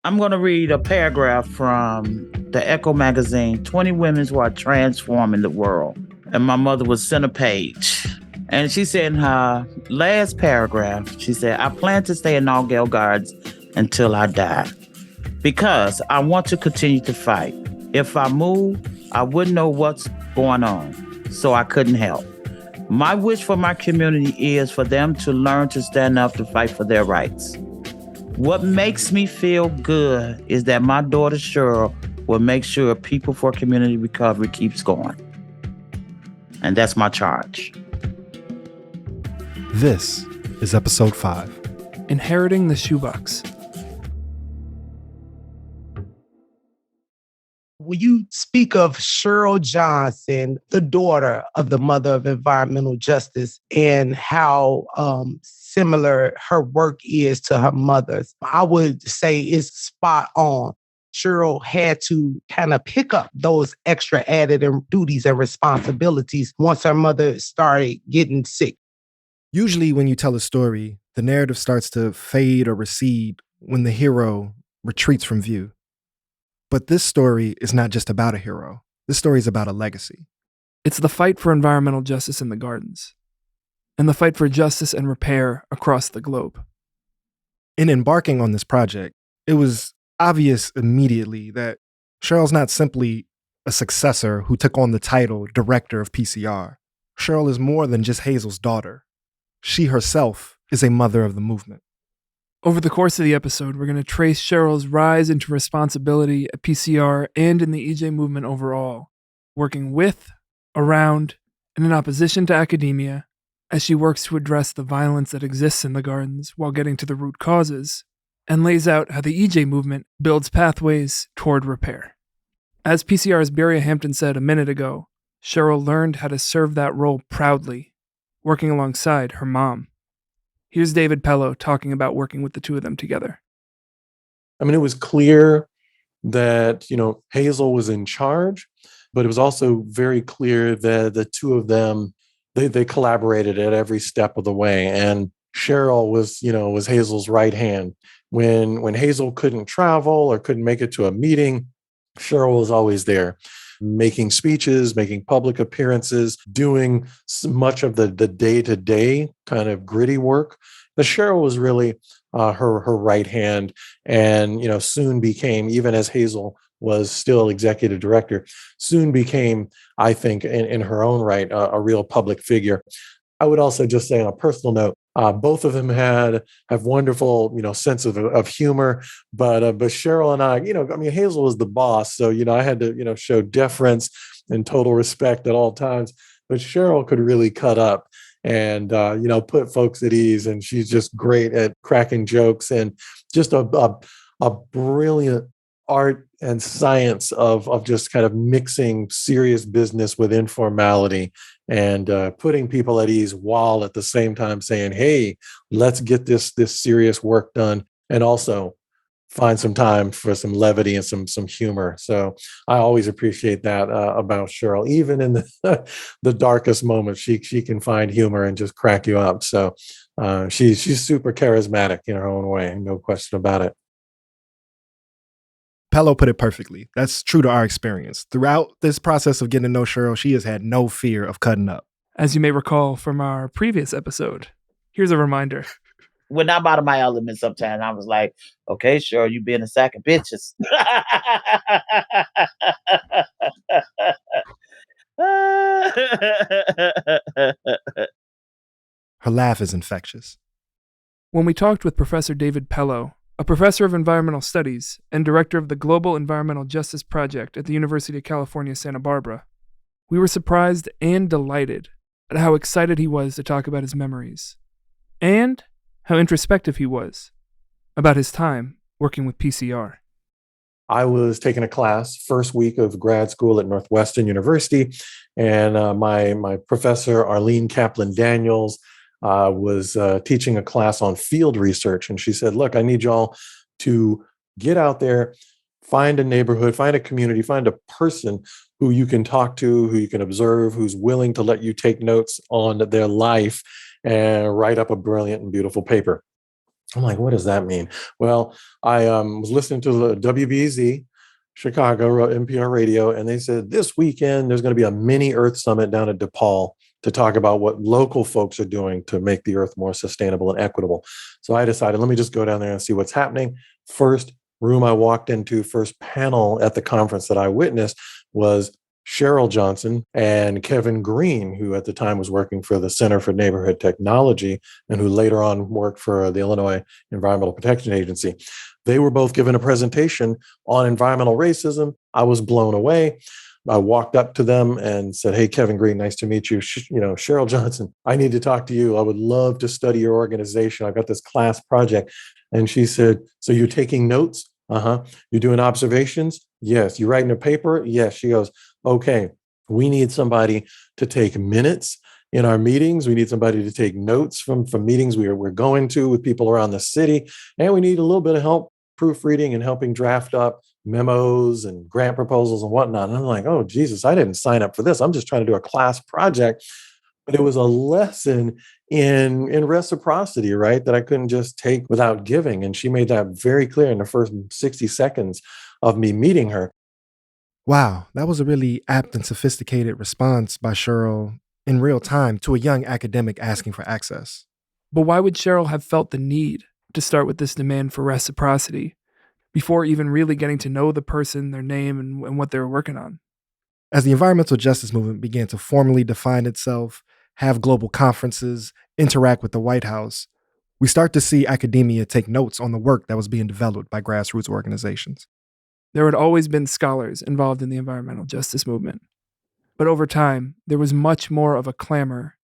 I'm going to read a paragraph from the Echo magazine, 20 Women Who Are Transforming the World. And my mother was center page. And she said in her last paragraph, she said, I plan to stay in Nogale Gardens until I die because I want to continue to fight. If I move, I wouldn't know what's going on, so I couldn't help. My wish for my community is for them to learn to stand up to fight for their rights. What makes me feel good is that my daughter Cheryl will make sure People for Community Recovery keeps going. And that's my charge. This is episode 5. Inheriting the Shoebox. When you speak of Cheryl Johnson, the daughter of the mother of environmental justice, and how similar her work is to her mother's, I would say it's spot on. Cheryl had to kind of pick up those extra added duties and responsibilities once her mother started getting sick. Usually when you tell a story, the narrative starts to fade or recede when the hero retreats from view. But this story is not just about a hero. This story is about a legacy. It's the fight for environmental justice in the gardens, and the fight for justice and repair across the globe. In embarking on this project, it was obvious immediately that Cheryl's not simply a successor who took on the title director of PCR. Cheryl is more than just Hazel's daughter. She herself is a mother of the movement. Over the course of the episode, we're going to trace Cheryl's rise into responsibility at PCR and in the EJ movement overall, working with, around, and in opposition to academia as she works to address the violence that exists in the gardens while getting to the root causes, and lays out how the EJ movement builds pathways toward repair. As PCR's Beria Hampton said a minute ago, Cheryl learned how to serve that role proudly, working alongside her mom. Here's David Pello talking about working with the two of them together. I mean, it was clear that, Hazel was in charge, but it was also very clear that the two of them, they collaborated at every step of the way. And Cheryl was Hazel's right hand. When Hazel couldn't travel or couldn't make it to a meeting, Cheryl was always there, making speeches, making public appearances, doing much of the day-to-day kind of gritty work. But Cheryl was really her right hand, and soon became, even as Hazel was still executive director, soon became, I think, in her own right, a real public figure. I would also just say on a personal note, both of them have wonderful, sense of humor, but Cheryl and I, Hazel was the boss, so I had to, show deference and total respect at all times. But Cheryl could really cut up and put folks at ease, and she's just great at cracking jokes and just a brilliant art and science of just kind of mixing serious business with informality and putting people at ease while at the same time saying, hey, let's get this serious work done, and also find some time for some levity and some humor. So I always appreciate that about Cheryl. Even in the darkest moments, she can find humor and just crack you up. So she's super charismatic in her own way, no question about it. Pello put it perfectly. That's true to our experience. Throughout this process of getting to know Cheryl, she has had no fear of cutting up. As you may recall from our previous episode, here's a reminder. When I'm out of my element sometimes, I was like, okay, Cheryl, you being a sack of bitches. Her laugh is infectious. When we talked with Professor David Pello, a professor of environmental studies and director of the Global Environmental Justice Project at the University of California, Santa Barbara, we were surprised and delighted at how excited he was to talk about his memories, and how introspective he was about his time working with PCR. I was taking a class first week of grad school at Northwestern University, and my professor, Arlene Kaplan-Daniels, was teaching a class on field research. And she said, look, I need y'all to get out there, find a neighborhood, find a community, find a person who you can talk to, who you can observe, who's willing to let you take notes on their life and write up a brilliant and beautiful paper. I'm like, what does that mean? Well, I was listening to the WBZ Chicago NPR radio, and they said this weekend there's going to be a mini Earth Summit down at DePaul to talk about what local folks are doing to make the Earth more sustainable and equitable. So I decided, let me just go down there and see what's happening. First room I walked into, first panel at the conference that I witnessed was Cheryl Johnson and Kevin Green, who at the time was working for the Center for Neighborhood Technology and who later on worked for the Illinois Environmental Protection Agency. They were both given a presentation on environmental racism. I was blown away. I walked up to them and said, "Hey, Kevin Green, nice to meet you. Cheryl Johnson, I need to talk to you. I would love to study your organization. I've got this class project." And she said, "So you're taking notes?" "Uh-huh." "You're doing observations?" "Yes." "You writing a paper?" "Yes." She goes, "Okay, we need somebody to take minutes in our meetings. We need somebody to take notes from meetings we're going to with people around the city. And we need a little bit of help proofreading and helping draft up memos and grant proposals and whatnot." And I'm like, oh, Jesus, I didn't sign up for this. I'm just trying to do a class project. But it was a lesson in reciprocity, right? That I couldn't just take without giving. And she made that very clear in the first 60 seconds of me meeting her. Wow, that was a really apt and sophisticated response by Cheryl in real time to a young academic asking for access. But why would Cheryl have felt the need to start with this demand for reciprocity before even really getting to know the person, their name, and what they were working on? As the environmental justice movement began to formally define itself, have global conferences, interact with the White House, we start to see academia take notes on the work that was being developed by grassroots organizations. There had always been scholars involved in the environmental justice movement. But over time, there was much more of a clamor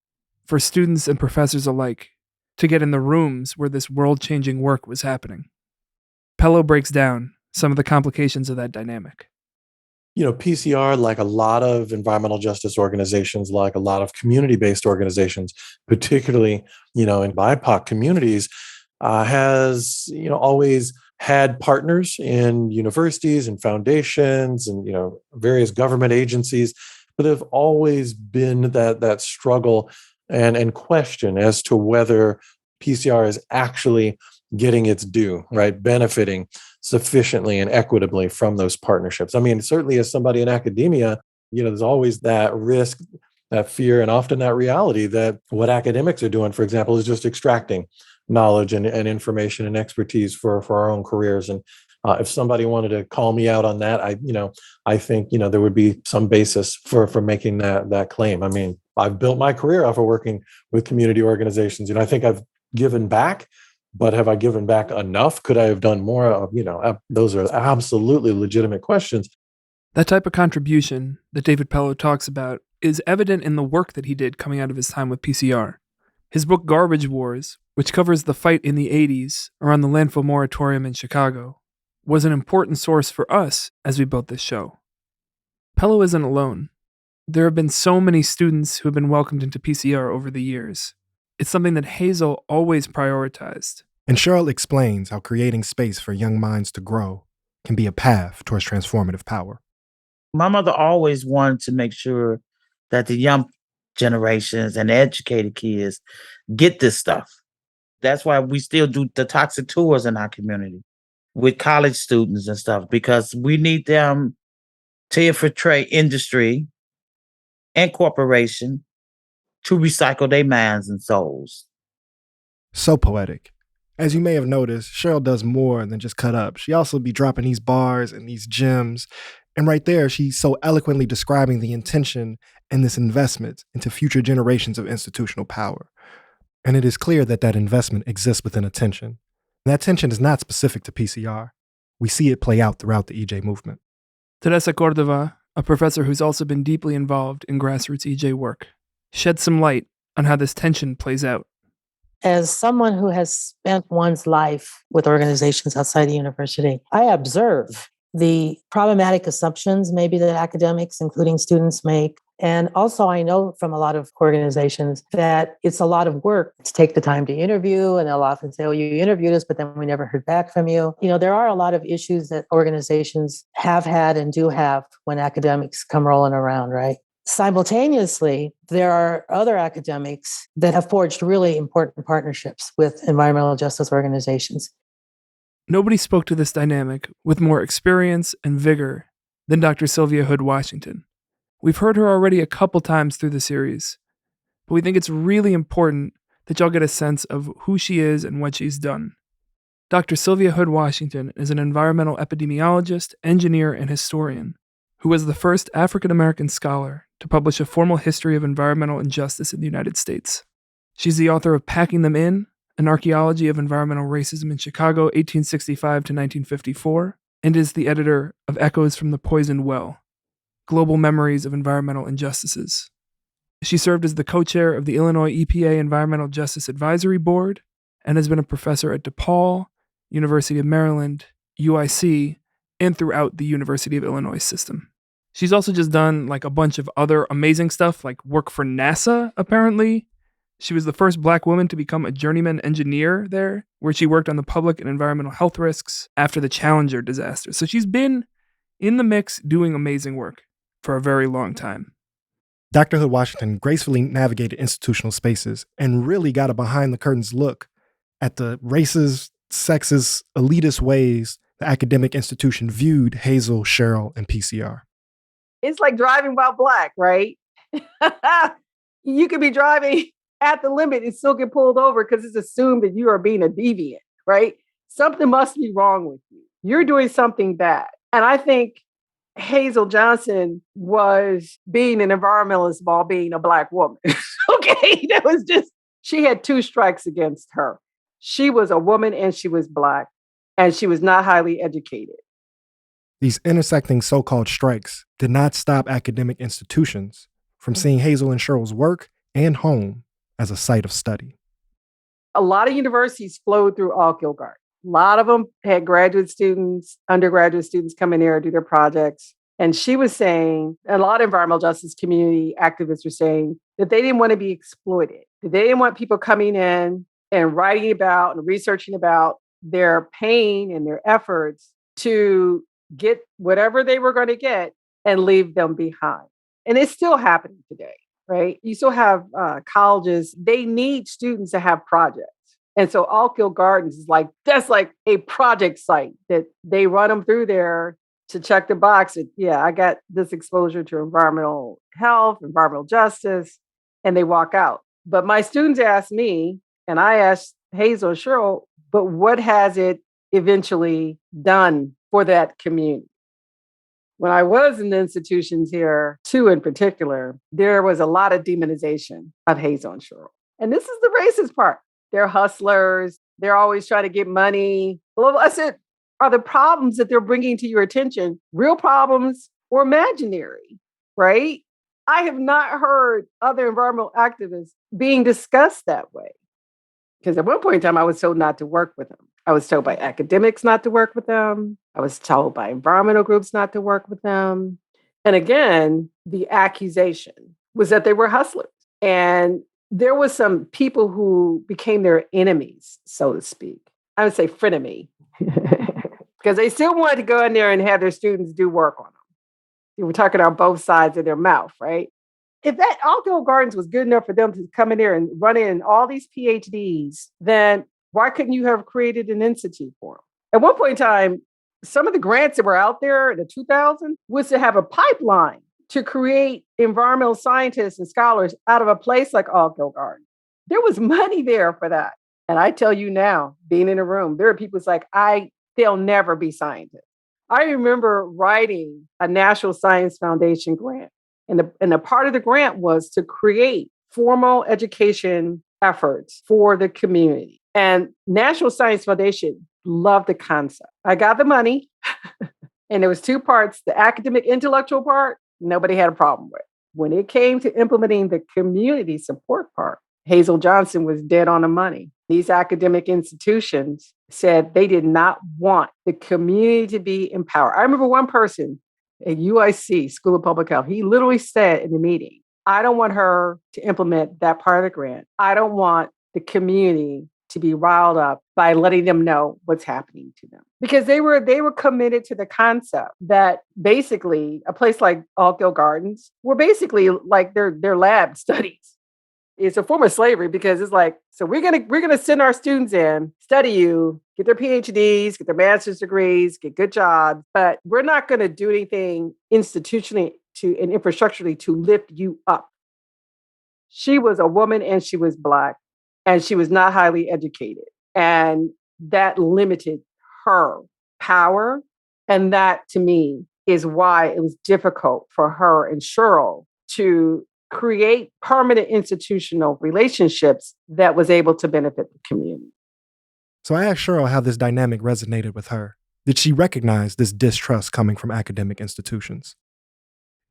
for students and professors alike to get in the rooms where this world-changing work was happening. Pello breaks down some of the complications of that dynamic. PCR, like a lot of environmental justice organizations, like a lot of community-based organizations, particularly, in BIPOC communities, has, always had partners in universities and foundations and, various government agencies, but there've always been that struggle and question as to whether PCR is actually getting its due, right? Benefiting sufficiently and equitably from those partnerships. I mean, certainly as somebody in academia, there's always that risk, that fear, and often that reality that what academics are doing, for example, is just extracting knowledge and information and expertise for our own careers. And if somebody wanted to call me out on that, I think, there would be some basis for making that claim. I mean, I've built my career off of working with community organizations. I think I've given back, but have I given back enough? Could I have done more? Those are absolutely legitimate questions. That type of contribution that David Pello talks about is evident in the work that he did coming out of his time with PCR. His book Garbage Wars, which covers the fight in the 80s around the landfill moratorium in Chicago, was an important source for us as we built this show. Pello isn't alone. There have been so many students who have been welcomed into PCR over the years. It's something that Hazel always prioritized. And Cheryl explains how creating space for young minds to grow can be a path towards transformative power. My mother always wanted to make sure that the young generations and the educated kids get this stuff. That's why we still do the toxic tours in our community with college students and stuff, because we need them to infiltrate industry and corporation to recycle their minds and souls. So poetic. As you may have noticed, Cheryl does more than just cut up. She also be dropping these bars and these gems. And right there, she's so eloquently describing the intention and this investment into future generations of institutional power. And it is clear that that investment exists within a tension. And that tension is not specific to PCR. We see it play out throughout the EJ movement. Teresa Cordova, a professor who's also been deeply involved in grassroots EJ work, shed some light on how this tension plays out. As someone who has spent one's life with organizations outside the university, I observe the problematic assumptions maybe that academics, including students, make. And also I know from a lot of organizations that it's a lot of work to take the time to interview, and they'll often say, oh, you interviewed us, but then we never heard back from you. There are a lot of issues that organizations have had and do have when academics come rolling around, right? Simultaneously, there are other academics that have forged really important partnerships with environmental justice organizations. Nobody spoke to this dynamic with more experience and vigor than Dr. Sylvia Hood Washington. We've heard her already a couple times through the series, but we think it's really important that y'all get a sense of who she is and what she's done. Dr. Sylvia Hood Washington is an environmental epidemiologist, engineer, and historian who was the first African American scholar to publish a formal history of environmental injustice in the United States. She's the author of Packing Them In, An Archaeology of Environmental Racism in Chicago, 1865 to 1954, and is the editor of Echoes from the Poisoned Well, Global Memories of Environmental Injustices. She served as the co-chair of the Illinois EPA Environmental Justice Advisory Board and has been a professor at DePaul, University of Maryland, UIC, and throughout the University of Illinois system. She's also just done like a bunch of other amazing stuff, like work for NASA, apparently. She was the first Black woman to become a journeyman engineer there, where she worked on the public and environmental health risks after the Challenger disaster. So she's been in the mix doing amazing work for a very long time. Dr. Hood Washington gracefully navigated institutional spaces and really got a behind-the-curtains look at the racist, sexist, elitist ways the academic institution viewed Hazel, Cheryl, and PCR. It's like driving while Black, right? You could be driving at the limit and still get pulled over because it's assumed that you are being a deviant, right? Something must be wrong with you. You're doing something bad. And I think Hazel Johnson was being an environmentalist while being a Black woman. Okay, that was just, she had two strikes against her. She was a woman and she was Black, and she was not highly educated. These intersecting so-called strikes did not stop academic institutions from seeing Hazel and Cheryl's work and home as a site of study. A lot of universities flowed through Alkilgard. A lot of them had graduate students, undergraduate students come in there and do their projects. And she was saying, and a lot of environmental justice community activists were saying that they didn't want to be exploited. That they didn't want people coming in and writing about and researching about their pain and their efforts to get whatever they were going to get and leave them behind. And it's still happening today, right? You still have colleges, they need students to have projects. And so Alkill Gardens is like, that's like a project site that they run them through there to check the box. That, yeah, I got this exposure to environmental health, environmental justice, and they walk out. But my students asked me, and I asked Hazel and Cheryl, but what has it eventually done for that community? When I was in the institutions here, two in particular, there was a lot of demonization of Hazel and Cheryl. And this is the racist part. They're hustlers. They're always trying to get money. Well, I said, are the problems that they're bringing to your attention real problems or imaginary, right? I have not heard other environmental activists being discussed that way. Because at one point in time, I was told not to work with them. I was told by academics not to work with them. I was told by environmental groups not to work with them. And again, the accusation was that they were hustlers. And there was some people who became their enemies, so to speak. I would say frenemy, because they still wanted to go in there and have their students do work on them. You were talking on both sides of their mouth, right? If that Alkill Gardens was good enough for them to come in there and run in all these PhDs, then why couldn't you have created an institute for them? At one point in time, some of the grants that were out there in the 2000s was to have a pipeline to create environmental scientists and scholars out of a place like Alkill Gardens. There was money there for that. And I tell you now, being in a room, there are people who's like, they'll never be scientists. I remember writing a National Science Foundation grant. And a part of the grant was to create formal education efforts for the community. And National Science Foundation loved the concept. I got the money, and there was two parts. The academic intellectual part, nobody had a problem with. When it came to implementing the community support part, Hazel Johnson was dead on the money. These academic institutions said they did not want the community to be empowered. I remember one person at UIC, School of Public Health, he literally said in the meeting, I don't want her to implement that part of the grant. I don't want the community to be riled up by letting them know what's happening to them. Because they were committed to the concept that basically a place like Altgeld Gardens were basically like their lab studies. It's a form of slavery because it's like, so we're gonna send our students in, study you, get their PhDs, get their master's degrees, get good jobs, but we're not gonna do anything institutionally and infrastructurally to lift you up. She was a woman and she was Black and she was not highly educated. And that limited her power. And that to me is why it was difficult for her and Cheryl to create permanent institutional relationships that was able to benefit the community. So I asked Cheryl how this dynamic resonated with her. Did she recognize this distrust coming from academic institutions?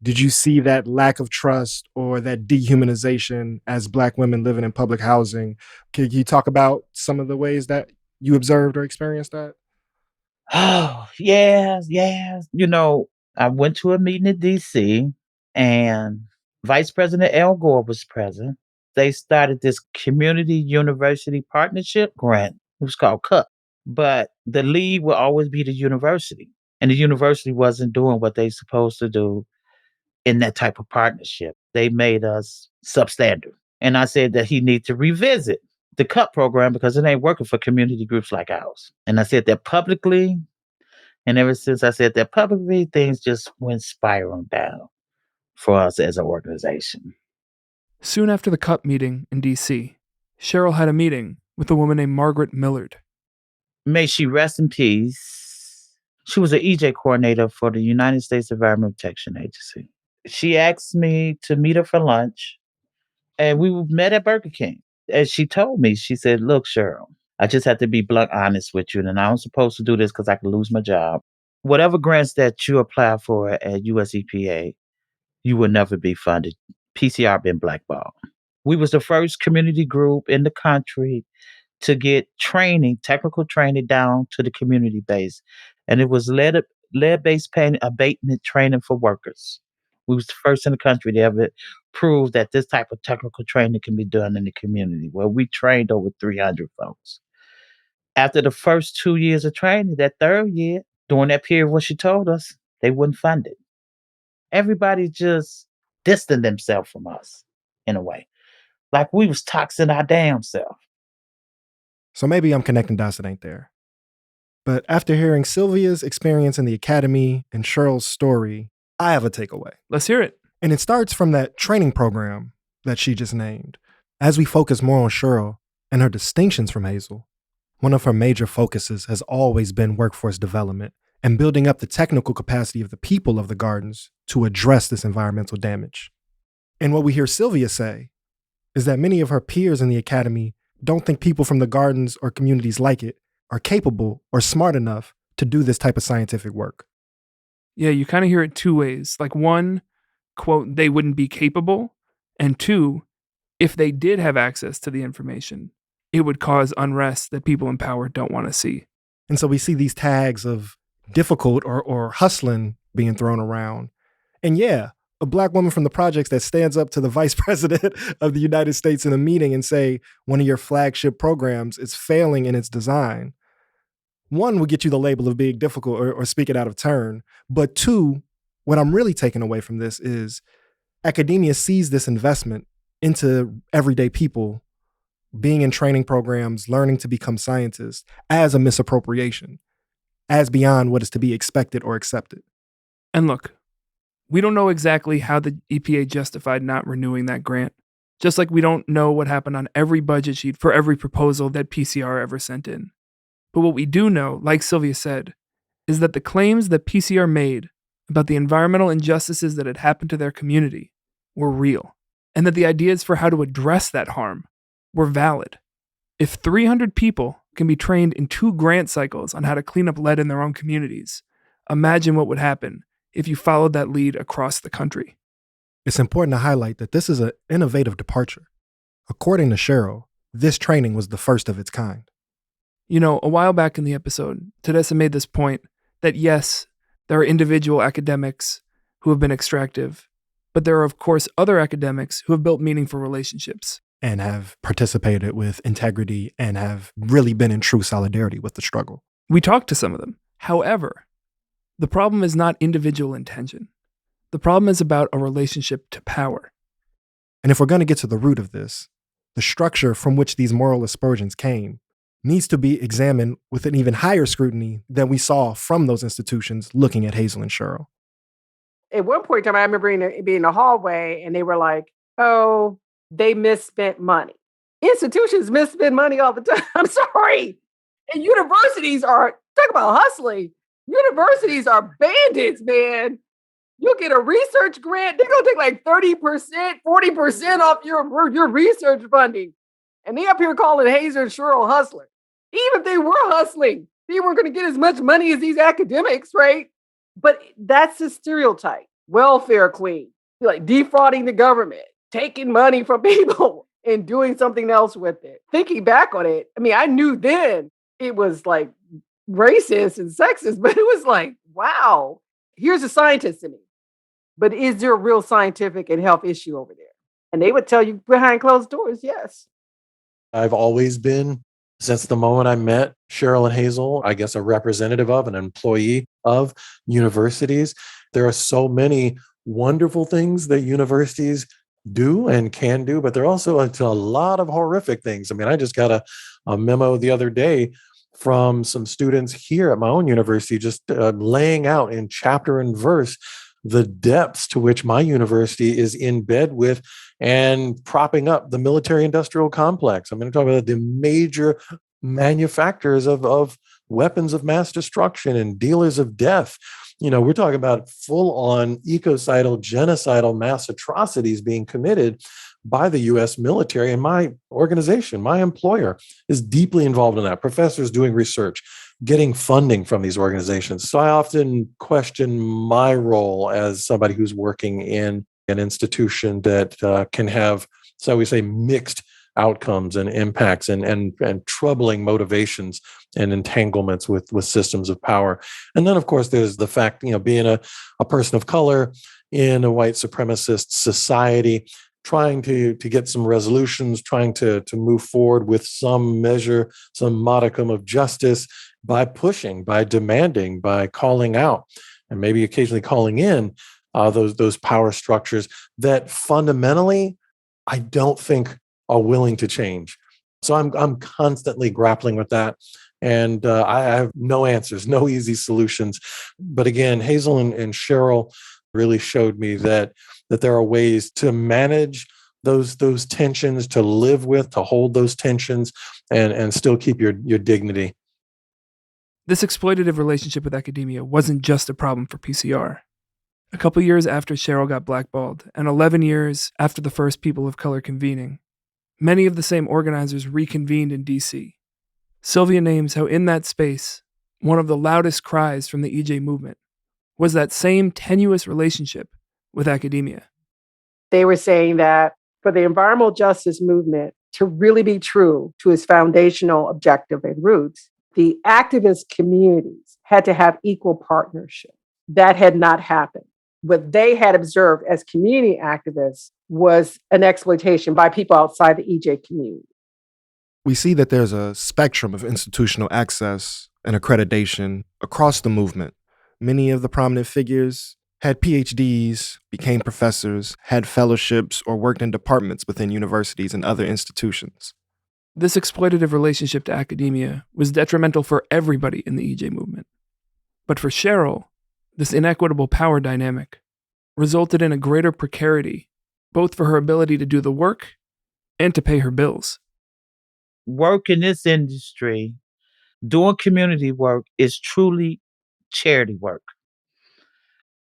Did you see that lack of trust or that dehumanization as Black women living in public housing? Can you talk about some of the ways that you observed or experienced that? Oh, yes, yes. I went to a meeting in DC and Vice President Al Gore was present. They started this community university partnership grant. It was called CUP. But the lead will always be the university. And the university wasn't doing what they supposed to do in that type of partnership. They made us substandard. And I said that he needs to revisit the CUP program because it ain't working for community groups like ours. And I said that publicly. And ever since I said that publicly, things just went spiraling down for us as an organization. Soon after the CUP meeting in D.C., Cheryl had a meeting with a woman named Margaret Millard. May she rest in peace. She was an EJ coordinator for the United States Environmental Protection Agency. She asked me to meet her for lunch, and we met at Burger King. And she told me, she said, look, Cheryl, I just have to be blunt honest with you, and I was supposed to do this because I could lose my job. Whatever grants that you apply for at US EPA, you will never be funded. PCR been blackballed. We was the first community group in the country to get training, technical training down to the community base. And it was lead-based paint abatement training for workers. We was the first in the country to ever prove that this type of technical training can be done in the community. Well, we trained over 300 folks. After the first 2 years of training, that third year, during that period what she told us, they wouldn't fund it. Everybody just distanced themselves from us in a way. Like we was toxing our damn self. So maybe I'm connecting dots that ain't there. But after hearing Sylvia's experience in the academy and Cheryl's story, I have a takeaway. Let's hear it. And it starts from that training program that she just named. As we focus more on Cheryl and her distinctions from Hazel, one of her major focuses has always been workforce development and building up the technical capacity of the people of the gardens to address this environmental damage. And what we hear Sylvia say is that many of her peers in the academy don't think people from the gardens or communities like it are capable or smart enough to do this type of scientific work. Yeah, you kind of hear it two ways. Like one, quote, they wouldn't be capable. And two, if they did have access to the information, it would cause unrest that people in power don't want to see. And so we see these tags of difficult or hustling being thrown around. And yeah, a Black woman from the projects that stands up to the vice president of the United States in a meeting and say, one of your flagship programs is failing in its design. One, would get you the label of being difficult or speaking out of turn. But two, what I'm really taking away from this is academia sees this investment into everyday people being in training programs, learning to become scientists as a misappropriation, as beyond what is to be expected or accepted. And look, we don't know exactly how the EPA justified not renewing that grant, just like we don't know what happened on every budget sheet for every proposal that PCR ever sent in. But what we do know, like Sylvia said, is that the claims that PCR made about the environmental injustices that had happened to their community were real, and that the ideas for how to address that harm were valid. If 300 people can be trained in 2 grant cycles on how to clean up lead in their own communities, imagine what would happen if you followed that lead across the country. It's important to highlight that this is an innovative departure. According to Cheryl, this training was the first of its kind. You know, a while back in the episode, Teresa made this point that yes, there are individual academics who have been extractive, but there are, of course, other academics who have built meaningful relationships. and have participated with integrity and have really been in true solidarity with the struggle. We talked to some of them. However, the problem is not individual intention. The problem is about a relationship to power. And if we're going to get to the root of this, the structure from which these moral aspersions came needs to be examined with an even higher scrutiny than we saw from those institutions looking at Hazel and Cheryl. At one point in time, I remember being in the hallway and they were like, oh, they misspent money. Institutions misspend money all the time. I'm sorry. And universities talk about hustling. Universities are bandits, man. You get a research grant, they're going to take like 30%, 40% off your research funding. And they up here calling Hazel and Cheryl hustlers. Even if they were hustling, they weren't going to get as much money as these academics, right? But that's the stereotype. Welfare queen, like defrauding the government, taking money from people and doing something else with it. Thinking back on it, I mean, I knew then it was like racist and sexist, but it was like, wow, here's a scientist in me. But is there a real scientific and health issue over there? And they would tell you behind closed doors, yes. I've always been, since the moment I met Cheryl and Hazel, I guess a representative of, an employee of universities. There are so many wonderful things that universities do and can do, but there are also a lot of horrific things. I mean, I just got a memo the other day from some students here at my own university, just laying out in chapter and verse the depths to which my university is in bed with and propping up the military-industrial complex. I'm going to talk about the major manufacturers of weapons of mass destruction and dealers of death. You know, we're talking about full-on ecocidal, genocidal mass atrocities being committed by the U.S. military. And my organization, my employer, is deeply involved in that. Professors doing research, getting funding from these organizations. So I often question my role as somebody who's working in an institution that can have, so we say, mixed outcomes and impacts and troubling motivations and entanglements with systems of power. And then, of course, there's the fact, you know, being a person of color in a white supremacist society, trying to get some resolutions, trying to move forward with some measure, some modicum of justice by pushing, by demanding, by calling out, and maybe occasionally calling in those power structures that fundamentally I don't think are willing to change. So I'm constantly grappling with that. And I have no answers, no easy solutions. But again, Hazel and Cheryl really showed me that there are ways to manage those tensions, to live with, to hold those tensions, and still keep your dignity. This exploitative relationship with academia wasn't just a problem for PCR. A couple years after Cheryl got blackballed, and 11 years after the first People of Color convening, many of the same organizers reconvened in D.C. Sylvia names how in that space, one of the loudest cries from the EJ movement was that same tenuous relationship with academia. They were saying that for the environmental justice movement to really be true to its foundational objective and roots, the activist communities had to have equal partnership. That had not happened. What they had observed as community activists was an exploitation by people outside the EJ community. We see that there's a spectrum of institutional access and accreditation across the movement. Many of the prominent figures had PhDs, became professors, had fellowships, or worked in departments within universities and other institutions. This exploitative relationship to academia was detrimental for everybody in the EJ movement. But for Cheryl, this inequitable power dynamic resulted in a greater precarity, both for her ability to do the work and to pay her bills. Work in this industry, doing community work, is truly charity work.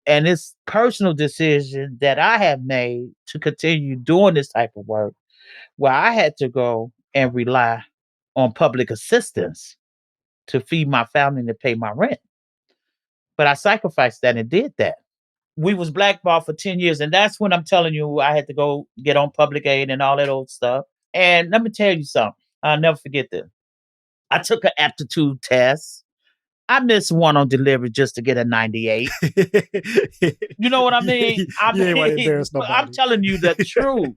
And it's personal decision that I have made to continue doing this type of work, where I had to go and rely on public assistance to feed my family and to pay my rent. But I sacrificed that and did that. We was blackballed for 10 years. And that's when I'm telling you, I had to go get on public aid and all that old stuff. And let me tell you something. I'll never forget this. I took an aptitude test. I missed one on delivery just to get a 98. You know what I mean? You ain't want to embarrass nobody. I'm telling you the truth.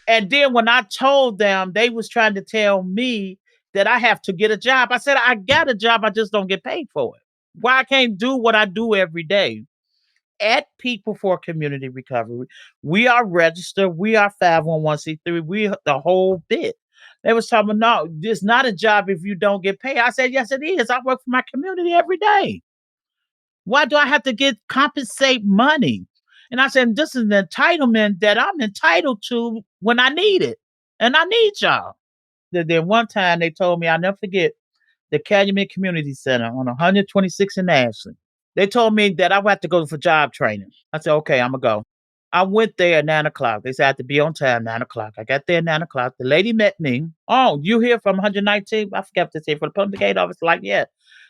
And then when I told them, they was trying to tell me that I have to get a job. I said, I got a job, I just don't get paid for it. Why I can't do what I do every day? At People for Community Recovery, we are registered, we are 501c3, we the whole bit. They was talking about, no, it's not a job if you don't get paid. I said, yes, it is. I work for my community every day. Why do I have to compensate money? And I said, this is an entitlement that I'm entitled to when I need it. And I need y'all. Then one time they told me, I'll never forget, the Calumet Community Center on 126 in Ashland. They told me that I would have to go for job training. I said, okay, I'm going to go. I went there at 9 o'clock. They said I had to be on time, 9 o'clock. I got there at 9 o'clock. The lady met me. Oh, you here from 119? I forgot to say, for the public aid office. Like, yeah.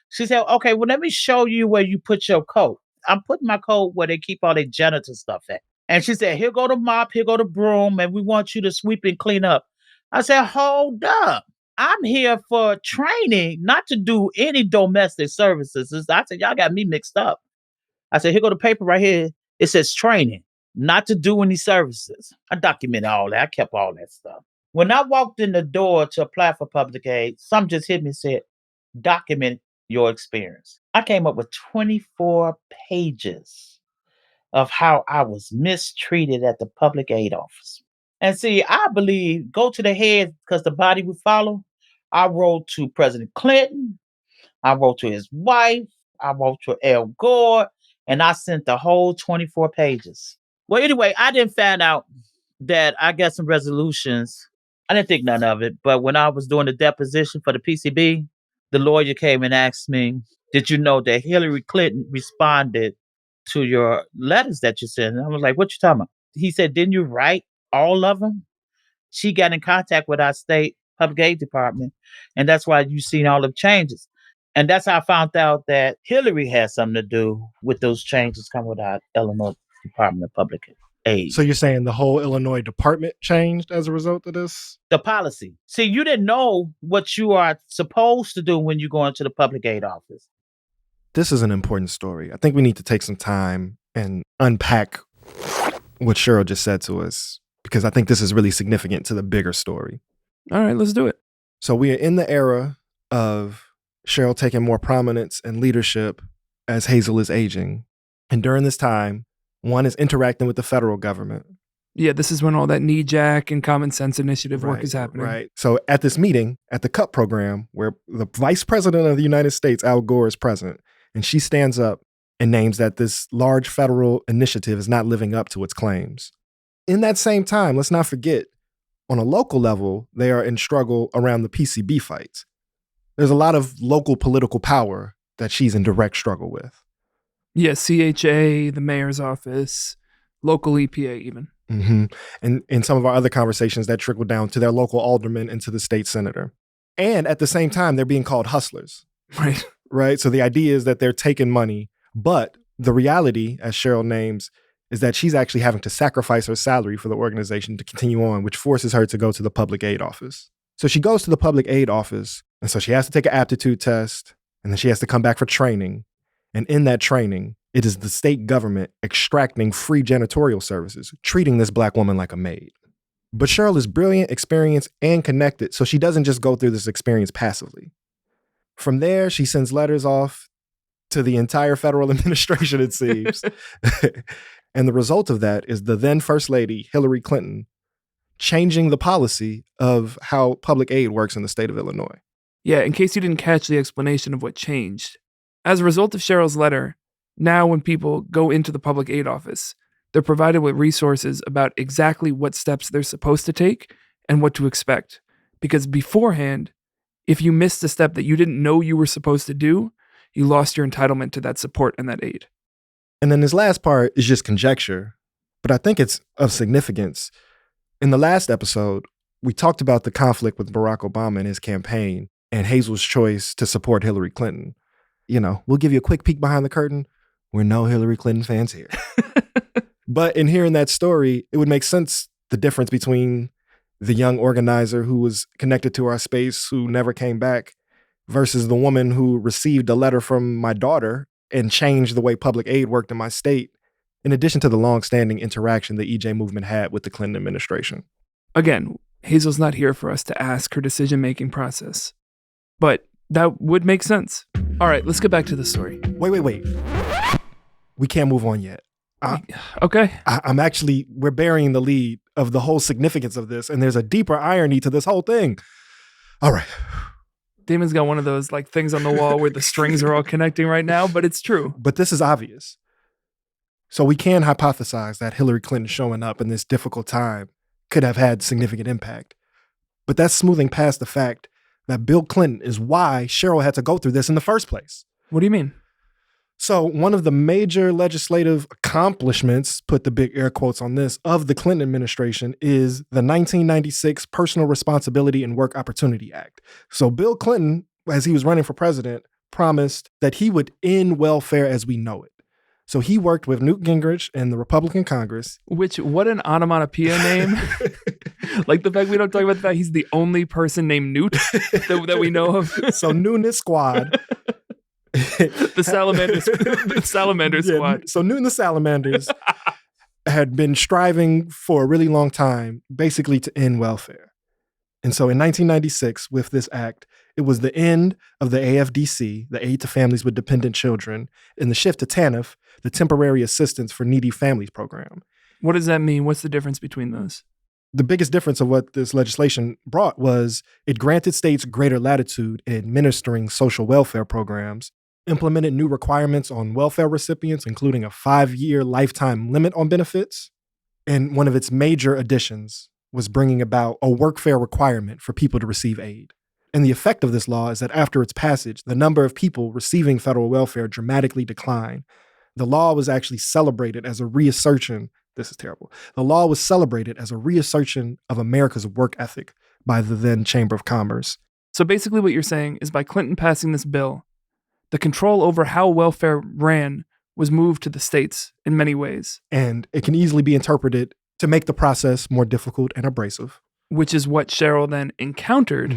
She said, okay, well, let me show you where you put your coat. I'm putting my coat where they keep all their janitor stuff at. And she said, here go the mop, here go the broom, and we want you to sweep and clean up. I said, hold up. I'm here for training, not to do any domestic services. I said, y'all got me mixed up. I said, here go the paper right here. It says training, not to do any services. I documented all that. I kept all that stuff. When I walked in the door to apply for public aid, some just hit me and said, document your experience. I came up with 24 pages of how I was mistreated at the public aid office. And see, I believe, go to the head because the body will follow. I wrote to President Clinton. I wrote to his wife. I wrote to Al Gore. And I sent the whole 24 pages. Well, anyway, I didn't find out that I got some resolutions. I didn't think none of it. But when I was doing the deposition for the PCB, the lawyer came and asked me, did you know that Hillary Clinton responded to your letters that you sent? And I was like, what you talking about? He said, didn't you write all of them? She got in contact with our state public aid department. And that's why you've seen all the changes. And that's how I found out that Hillary had something to do with those changes coming with our Illinois Department of Public Aid. So you're saying the whole Illinois department changed as a result of this? The policy. See, you didn't know what you are supposed to do when you go into the public aid office. This is an important story. I think we need to take some time and unpack what Cheryl just said to us, because I think this is really significant to the bigger story. All right, let's do it. So we are in the era of Cheryl taking more prominence and leadership as Hazel is aging. And during this time, one is interacting with the federal government. Yeah, this is when all that NEJAC and Common Sense Initiative work is happening. Right. So at this meeting, at the CUP program, where the Vice President of the United States, Al Gore, is present, and she stands up and names that this large federal initiative is not living up to its claims. In that same time, let's not forget, on a local level, they are in struggle around the PCB fights. There's a lot of local political power that she's in direct struggle with. Yeah, CHA, the mayor's office, local EPA even. Mm-hmm. And in some of our other conversations, that trickle down to their local alderman and to the state senator. And at the same time, they're being called hustlers. Right. Right? So the idea is that they're taking money, but the reality, as Cheryl names, is that she's actually having to sacrifice her salary for the organization to continue on, which forces her to go to the public aid office. So she goes to the public aid office, and so she has to take an aptitude test, and then she has to come back for training. And in that training, it is the state government extracting free janitorial services, treating this Black woman like a maid. But Cheryl is brilliant, experienced, and connected, so she doesn't just go through this experience passively. From there, she sends letters off to the entire federal administration, it seems. And the result of that is the then First Lady, Hillary Clinton, changing the policy of how public aid works in the state of Illinois. Yeah, in case you didn't catch the explanation of what changed. As a result of Cheryl's letter, now when people go into the public aid office, they're provided with resources about exactly what steps they're supposed to take and what to expect. Because beforehand, if you missed a step that you didn't know you were supposed to do, you lost your entitlement to that support and that aid. And then this last part is just conjecture, but I think it's of significance. In the last episode, we talked about the conflict with Barack Obama and his campaign and Hazel's choice to support Hillary Clinton. You know, we'll give you a quick peek behind the curtain. We're no Hillary Clinton fans here. But in hearing that story, it would make sense, the difference between the young organizer who was connected to our space, who never came back, versus the woman who received a letter from my daughter and changed the way public aid worked in my state, in addition to the long-standing interaction the EJ movement had with the Clinton administration. Again, Hazel's not here for us to ask her decision-making process, but that would make sense. All right, let's get back to the story. Wait. We can't move on yet. Okay. We're burying the lead of the whole significance of this, and there's a deeper irony to this whole thing. All right. Damon's got one of those like things on the wall where the strings are all connecting right now, but it's true. But this is obvious. So we can hypothesize that Hillary Clinton showing up in this difficult time could have had significant impact. But that's smoothing past the fact that Bill Clinton is why Cheryl had to go through this in the first place. What do you mean? So one of the major legislative accomplishments, put the big air quotes on this, of the Clinton administration is the 1996 Personal Responsibility and Work Opportunity Act. So Bill Clinton, as he was running for president, promised that he would end welfare as we know it. So he worked with Newt Gingrich and the Republican Congress. What an onomatopoeia name. Like the fact we don't talk about the fact he's the only person named Newt that we know of. So Newt Squad. The Salamander Squad. So Newt and the Salamanders had been striving for a really long time, basically to end welfare. And so in 1996, with this act, it was the end of the AFDC, the Aid to Families with Dependent Children, and the shift to TANF, the Temporary Assistance for Needy Families program. What does that mean? What's the difference between those? The biggest difference of what this legislation brought was it granted states greater latitude in administering social welfare programs, implemented new requirements on welfare recipients, including a 5-year lifetime limit on benefits. And one of its major additions was bringing about a workfare requirement for people to receive aid. And the effect of this law is that after its passage, the number of people receiving federal welfare dramatically declined. The law was actually celebrated as a reassertion. This is terrible. The law was celebrated as a reassertion of America's work ethic by the then Chamber of Commerce. So basically what you're saying is by Clinton passing this bill, the control over how welfare ran was moved to the states in many ways. And it can easily be interpreted to make the process more difficult and abrasive. Which is what Cheryl then encountered,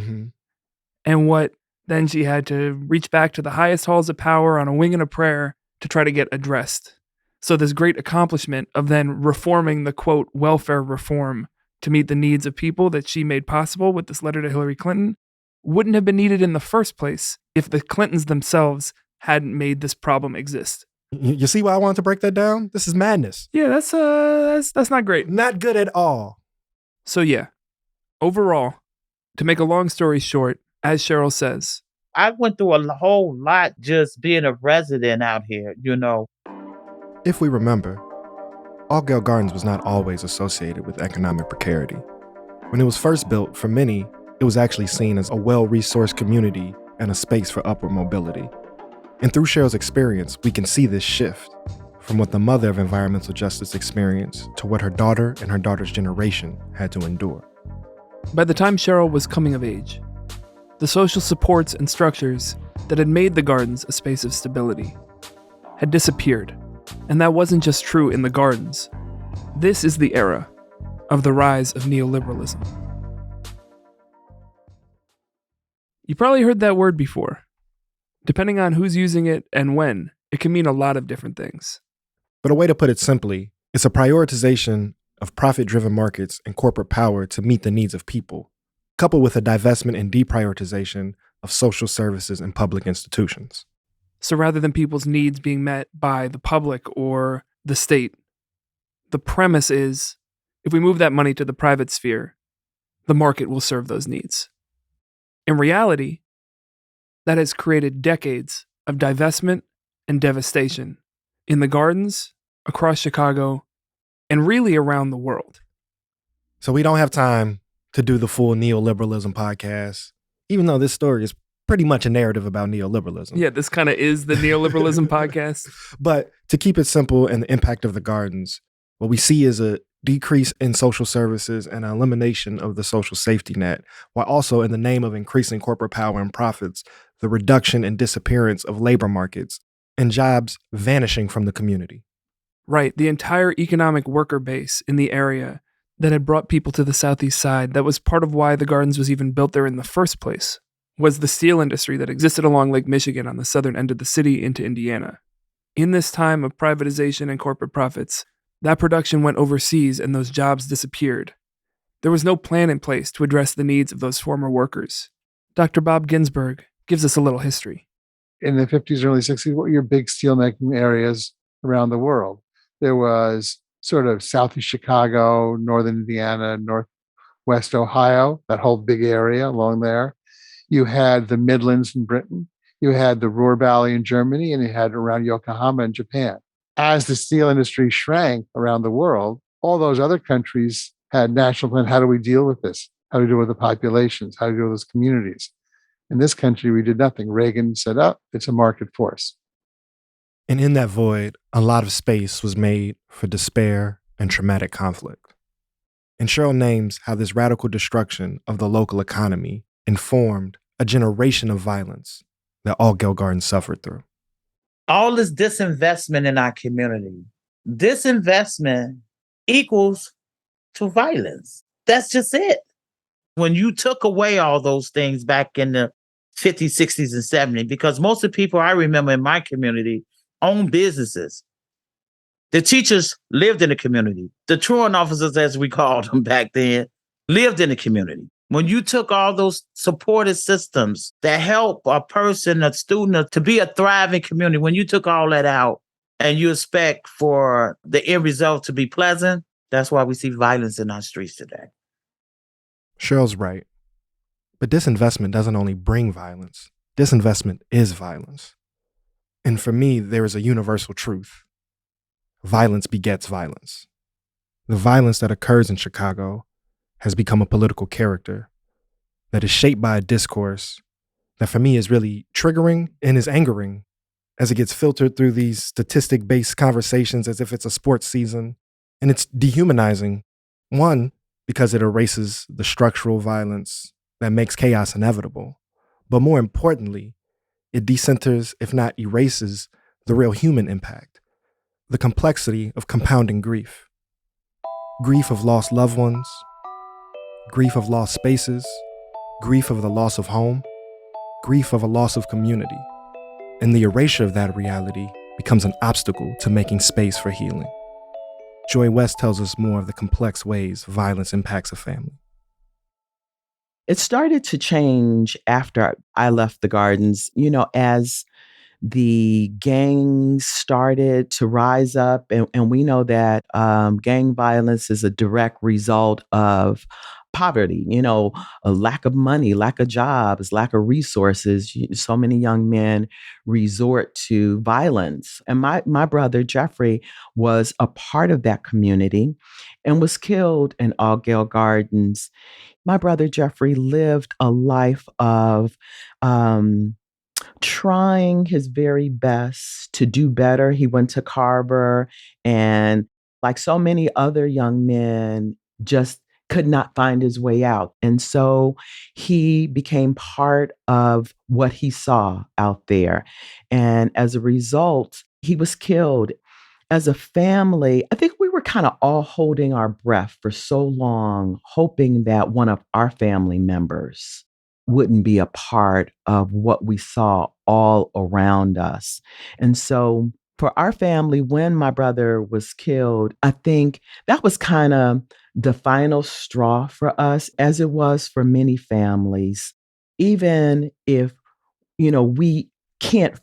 and what then she had to reach back to the highest halls of power on a wing and a prayer to try to get addressed. So this great accomplishment of then reforming the, quote, welfare reform to meet the needs of people that she made possible with this letter to Hillary Clinton wouldn't have been needed in the first place if the Clintons themselves hadn't made this problem exist. You see why I wanted to break that down? This is madness. Yeah, that's not great. Not good at all. So yeah, overall, to make a long story short, as Cheryl says, I went through a whole lot just being a resident out here, If we remember, Altgeld Gardens was not always associated with economic precarity. When it was first built, for many, it was actually seen as a well-resourced community and a space for upward mobility. And through Cheryl's experience, we can see this shift from what the mother of environmental justice experienced to what her daughter and her daughter's generation had to endure. By the time Cheryl was coming of age, the social supports and structures that had made the gardens a space of stability had disappeared. And that wasn't just true in the gardens. This is the era of the rise of neoliberalism. You probably heard that word before. Depending on who's using it and when, it can mean a lot of different things. But a way to put it simply, it's a prioritization of profit-driven markets and corporate power to meet the needs of people, coupled with a divestment and deprioritization of social services and public institutions. So rather than people's needs being met by the public or the state, the premise is, if we move that money to the private sphere, the market will serve those needs. In reality, that has created decades of divestment and devastation in the gardens, across Chicago, and really around the world. So we don't have time to do the full neoliberalism podcast, even though this story is pretty much a narrative about neoliberalism. Yeah, this kind of is the neoliberalism podcast. But to keep it simple and the impact of the gardens, what we see is a decrease in social services and an elimination of the social safety net, while also, in the name of increasing corporate power and profits, the reduction and disappearance of labor markets and jobs vanishing from the community. Right, the entire economic worker base in the area that had brought people to the Southeast Side, that was part of why the gardens was even built there in the first place, was the steel industry that existed along Lake Michigan on the southern end of the city into Indiana. In this time of privatization and corporate profits, that production went overseas and those jobs disappeared. There was no plan in place to address the needs of those former workers. Dr. Bob Ginsberg gives us a little history. In the 50s, early 60s, what were your big steelmaking areas around the world? There was sort of southeast Chicago, northern Indiana, northwest Ohio, that whole big area along there. You had the Midlands in Britain. You had the Ruhr Valley in Germany, and you had around Yokohama in Japan. As the steel industry shrank around the world, all those other countries had national plan. How do we deal with this? How do we deal with the populations? How do we deal with those communities? In this country, we did nothing. Reagan said, it's a market force. And in that void, a lot of space was made for despair and traumatic conflict. And Cheryl names how this radical destruction of the local economy informed a generation of violence that all Gale Gardens suffered through. All this disinvestment in our community, disinvestment equals to violence. That's just it. When you took away all those things back in the 50s, 60s, and 70s, because most of the people I remember in my community owned businesses. The teachers lived in the community. The truant officers, as we called them back then, lived in the community. When you took all those supportive systems that help a person, a student, to be a thriving community, when you took all that out and you expect for the end result to be pleasant, that's why we see violence in our streets today. Cheryl's right. But disinvestment doesn't only bring violence. Disinvestment is violence. And for me, there is a universal truth. Violence begets violence. The violence that occurs in Chicago has become a political character that is shaped by a discourse that for me is really triggering and is angering as it gets filtered through these statistic-based conversations as if it's a sports season. And it's dehumanizing. One, because it erases the structural violence that makes chaos inevitable. But more importantly, it decenters, if not erases, the real human impact, the complexity of compounding grief. Grief of lost loved ones, grief of lost spaces, grief of the loss of home, grief of a loss of community. And the erasure of that reality becomes an obstacle to making space for healing. Joy West tells us more of the complex ways violence impacts a family. It started to change after I left the gardens, as the gangs started to rise up. And we know that gang violence is a direct result of poverty, a lack of money, lack of jobs, lack of resources. So many young men resort to violence. And my brother, Jeffrey, was a part of that community and was killed in All Gale Gardens. My brother, Jeffrey, lived a life of trying his very best to do better. He went to Carver and, like so many other young men, just could not find his way out. And so he became part of what he saw out there. And as a result, he was killed. As a family, I think we were kind of all holding our breath for so long, hoping that one of our family members wouldn't be a part of what we saw all around us. And so for our family, when my brother was killed, I think that was kind of the final straw for us, as it was for many families. Even if, we can't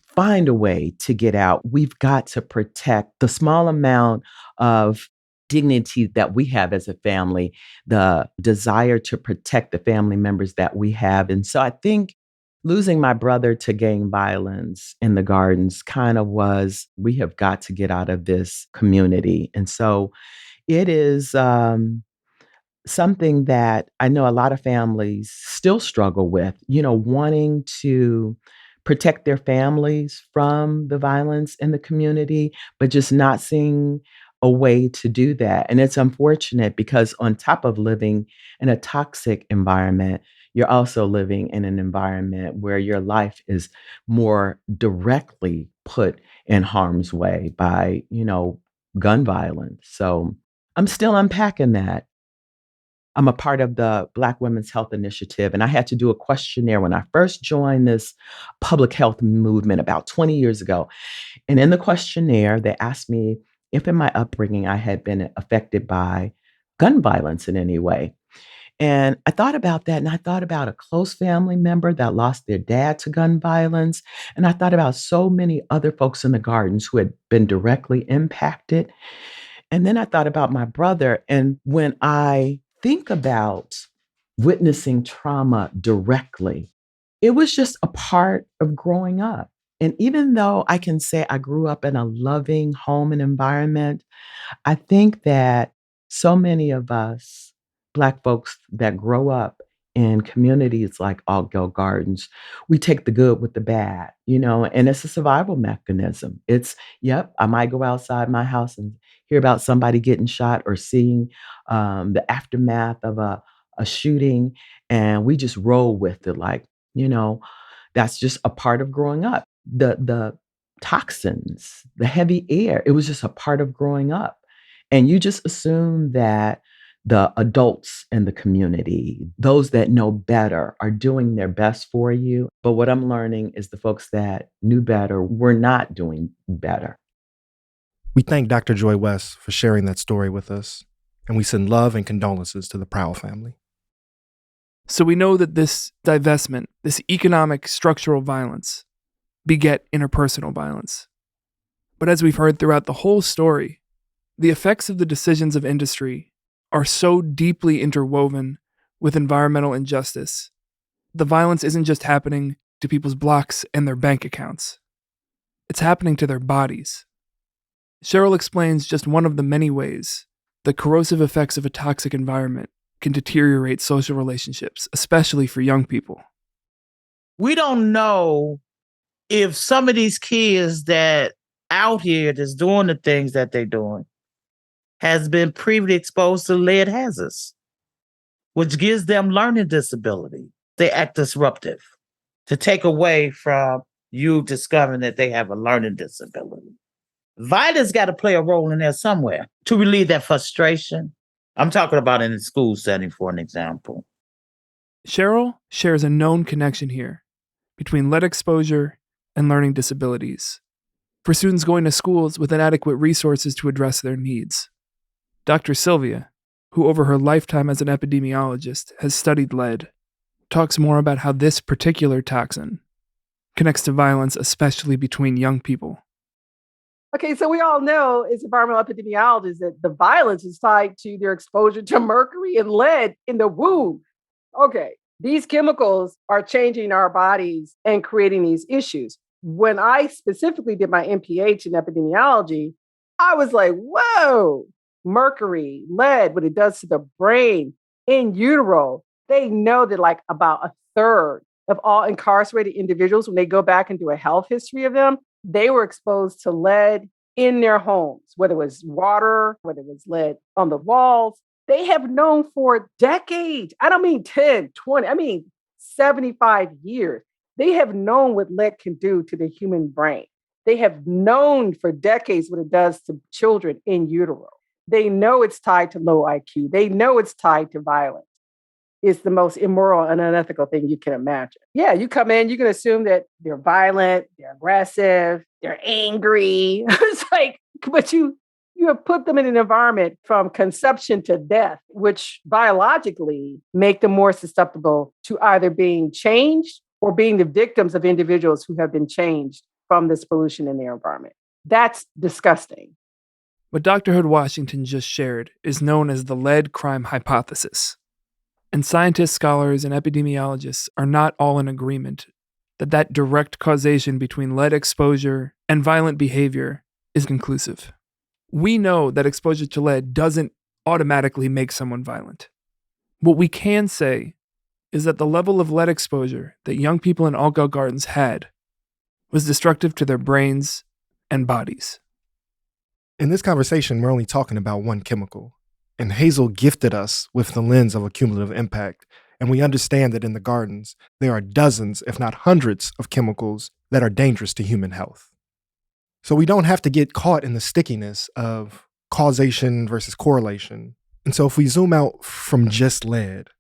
find a way to get out, we've got to protect the small amount of dignity that we have as a family, the desire to protect the family members that we have. And so I think losing my brother to gang violence in the gardens kind of was, we have got to get out of this community. And so it is something that I know a lot of families still struggle with, wanting to protect their families from the violence in the community, but just not seeing a way to do that. And it's unfortunate because on top of living in a toxic environment, you're also living in an environment where your life is more directly put in harm's way by, gun violence. So I'm still unpacking that. I'm a part of the Black Women's Health Initiative, and I had to do a questionnaire when I first joined this public health movement about 20 years ago. And in the questionnaire, they asked me if in my upbringing I had been affected by gun violence in any way. And I thought about that, and I thought about a close family member that lost their dad to gun violence. And I thought about so many other folks in the gardens who had been directly impacted. And then I thought about my brother. And when I think about witnessing trauma directly, it was just a part of growing up. And even though I can say I grew up in a loving home and environment, I think that so many of us, Black folks that grow up in communities like Altgeld Gardens, we take the good with the bad, and it's a survival mechanism. Yep, I might go outside my house and hear about somebody getting shot or seeing the aftermath of a shooting, and we just roll with it like, that's just a part of growing up. The toxins, the heavy air, it was just a part of growing up. And you just assume that the adults in the community, those that know better, are doing their best for you. But what I'm learning is the folks that knew better were not doing better. We thank Dr. Joy West for sharing that story with us, and we send love and condolences to the Prowl family. So we know that this divestment, this economic structural violence, beget interpersonal violence. But as we've heard throughout the whole story, the effects of the decisions of industry are so deeply interwoven with environmental injustice. The violence isn't just happening to people's blocks and their bank accounts. It's happening to their bodies. Cheryl explains just one of the many ways the corrosive effects of a toxic environment can deteriorate social relationships, especially for young people. We don't know if some of these kids that out here that's doing the things that they're doing has been previously exposed to lead hazards, which gives them learning disability. They act disruptive to take away from you discovering that they have a learning disability. Violence got to play a role in there somewhere to relieve that frustration. I'm talking about in the school setting, for an example. Cheryl shares a known connection here between lead exposure and learning disabilities for students going to schools with inadequate resources to address their needs. Dr. Sylvia, who over her lifetime as an epidemiologist has studied lead, talks more about how this particular toxin connects to violence, especially between young people. Okay, so we all know as environmental epidemiologists that the violence is tied to their exposure to mercury and lead in the womb. Okay, these chemicals are changing our bodies and creating these issues. When I specifically did my MPH in epidemiology, I was like, whoa, mercury, lead, what it does to the brain in utero. They know that like about a third of all incarcerated individuals, when they go back and do a health history of them, they were exposed to lead in their homes, whether it was water, whether it was lead on the walls. They have known for decades. I don't mean 10, 20, I mean 75 years. They have known what lead can do to the human brain. They have known for decades what it does to children in utero. They know it's tied to low IQ. They know it's tied to violence. It's the most immoral and unethical thing you can imagine. Yeah, you come in, you can assume that they're violent, they're aggressive, they're angry. It's like, but you have put them in an environment from conception to death, which biologically make them more susceptible to either being changed or being the victims of individuals who have been changed from this pollution in their environment. That's disgusting. What Dr. Hood Washington just shared is known as the lead crime hypothesis. And scientists, scholars, and epidemiologists are not all in agreement that direct causation between lead exposure and violent behavior is conclusive. We know that exposure to lead doesn't automatically make someone violent. What we can say is that the level of lead exposure that young people in Altgeld Gardens had was destructive to their brains and bodies. In this conversation, we're only talking about one chemical. And Hazel gifted us with the lens of a cumulative impact. And we understand that in the gardens, there are dozens, if not hundreds, of chemicals that are dangerous to human health. So we don't have to get caught in the stickiness of causation versus correlation. And so if we zoom out from just LED,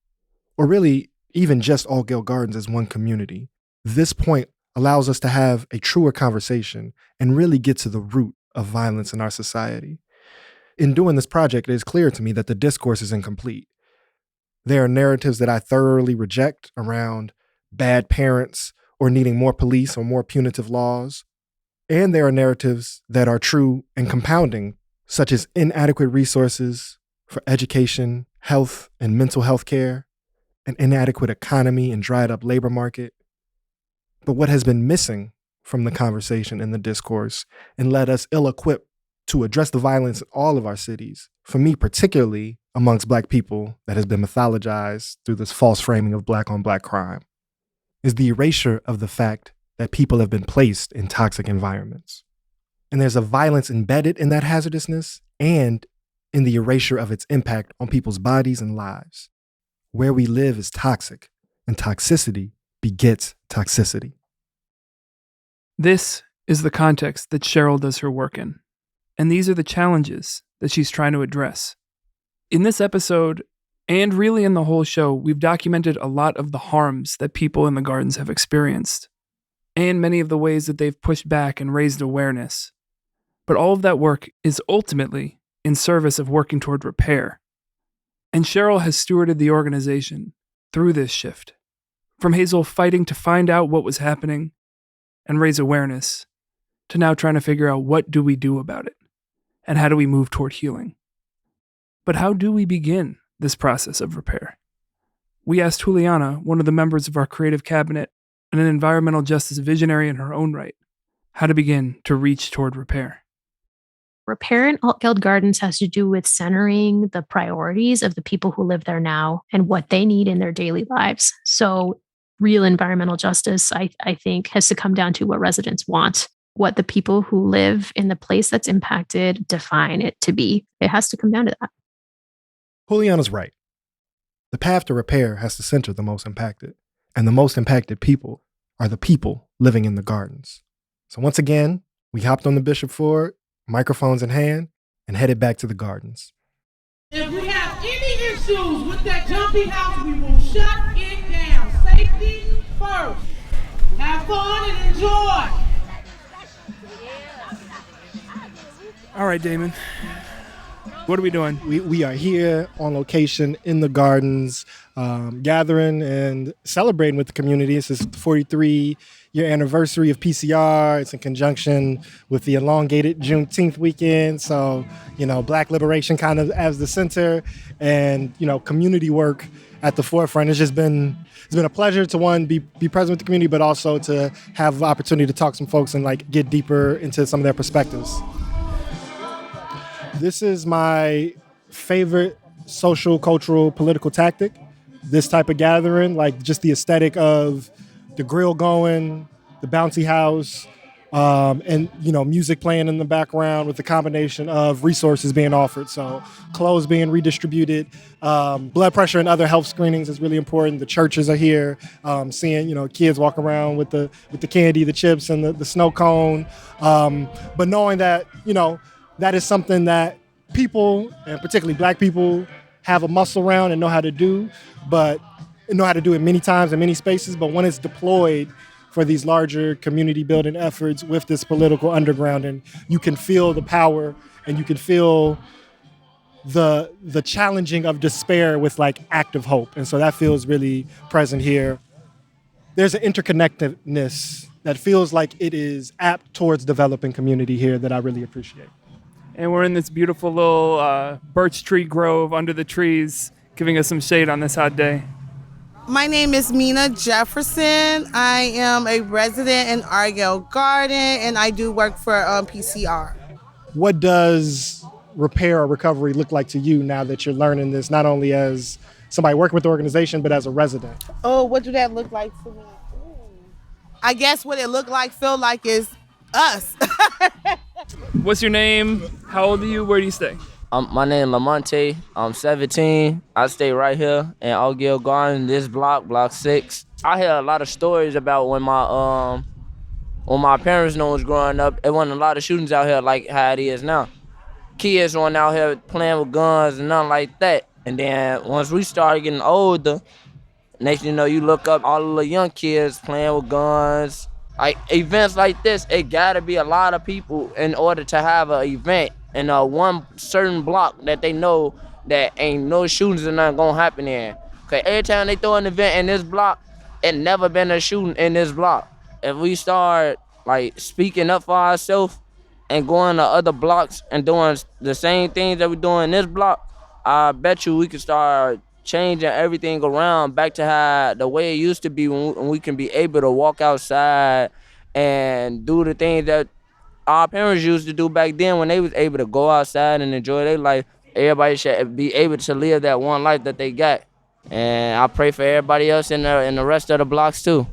or really even just Altgeld Gardens as one community, this point allows us to have a truer conversation and really get to the root of violence in our society. In doing this project, it is clear to me that the discourse is incomplete. There are narratives that I thoroughly reject around bad parents or needing more police or more punitive laws. And there are narratives that are true and compounding, such as inadequate resources for education, health, and mental health care, an inadequate economy and dried up labor market. But what has been missing from the conversation and the discourse and led us ill-equipped to address the violence in all of our cities, for me particularly amongst Black people that has been mythologized through this false framing of Black on Black crime, is the erasure of the fact that people have been placed in toxic environments. And there's a violence embedded in that hazardousness and in the erasure of its impact on people's bodies and lives. Where we live is toxic, and toxicity begets toxicity. This is the context that Cheryl does her work in, and these are the challenges that she's trying to address. In this episode, and really in the whole show, we've documented a lot of the harms that people in the gardens have experienced, and many of the ways that they've pushed back and raised awareness. But all of that work is ultimately in service of working toward repair. And Cheryl has stewarded the organization through this shift, from Hazel fighting to find out what was happening and raise awareness, to now trying to figure out what do we do about it, and how do we move toward healing. But how do we begin this process of repair? We asked Juliana, one of the members of our creative cabinet and an environmental justice visionary in her own right, how to begin to reach toward repair. Repair in Altgeld Gardens has to do with centering the priorities of the people who live there now and what they need in their daily lives. So real environmental justice, I think, has to come down to what residents want, what the people who live in the place that's impacted define it to be. It has to come down to that. Juliana's right. The path to repair has to center the most impacted, and the most impacted people are the people living in the gardens. So once again, we hopped on the Bishop Ford, microphones in hand, and headed back to the gardens. If we have any issues with that jumpy house, we will shut it down. Safety first. Have fun and enjoy. All right, Damon. What are we doing? We are here on location in the gardens, gathering and celebrating with the community. This is the 43-year anniversary of PCR. It's in conjunction with the elongated Juneteenth weekend. So, Black liberation kind of as the center and, community work at the forefront. It's been a pleasure to, one, be present with the community, but also to have the opportunity to talk to some folks and get deeper into some of their perspectives. This is my favorite social, cultural, political tactic. This type of gathering, just the aesthetic of the grill going, the bouncy house, and music playing in the background with the combination of resources being offered. So clothes being redistributed, blood pressure and other health screenings is really important. The churches are here, seeing kids walk around with the candy, the chips, and the snow cone. But knowing that that is something that people, and particularly Black people, have a muscle around and know how to do, but know how to do it many times in many spaces. But when it's deployed for these larger community building efforts with this political underground, and you can feel the power and you can feel the challenging of despair with active hope. And so that feels really present here. There's an interconnectedness that feels like it is apt towards developing community here that I really appreciate. And we're in this beautiful little birch tree grove under the trees, giving us some shade on this hot day. My name is Mina Jefferson. I am a resident in Altgeld Garden, and I do work for PCR. What does repair or recovery look like to you now that you're learning this, not only as somebody working with the organization, but as a resident? Oh, what do that look like for me? I guess what it look like, feel like is us. What's your name? How old are you? Where do you stay? My name is Lamonte. I'm 17. I stay right here in Altgeld Garden, this block 6. I hear a lot of stories about when my parents was growing up, it wasn't a lot of shootings out here like how it is now. kids weren't out here playing with guns and nothing like that. And then once we started getting older, next thing you know, you look up all of the young kids playing with guns. Like events like this, it gotta be a lot of people in order to have an event in one certain block that they know that ain't no shootings and nothing gonna happen in. Okay, every time they throw an event in this block, it never been a shooting in this block. If we start like speaking up for ourselves and going to other blocks and doing the same things that we doing in this block, I bet you we can start changing everything around back to how the way it used to be when we can be able to walk outside and do the things that our parents used to do back then when they was able to go outside and enjoy their life. Everybody should be able to live that one life that they got. And I pray for everybody else in the rest of the blocks too.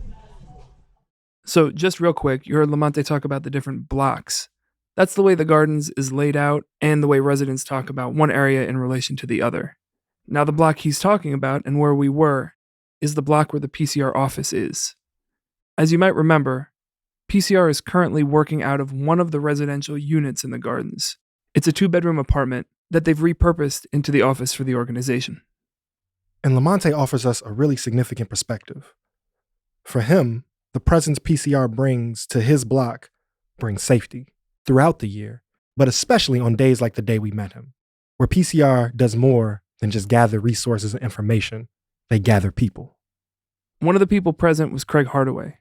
So just real quick, you heard Lamonte talk about the different blocks. That's the way the Gardens is laid out and the way residents talk about one area in relation to the other. Now the block he's talking about and where we were is the block where the PCR office is. As you might remember, PCR is currently working out of one of the residential units in the Gardens. It's a 2-bedroom apartment that they've repurposed into the office for the organization. And Lamonte offers us a really significant perspective. For him, the presence PCR brings to his block brings safety throughout the year, but especially on days like the day we met him, where PCR does more than just gather resources and information. They gather people. One of the people present was Craig Hardaway.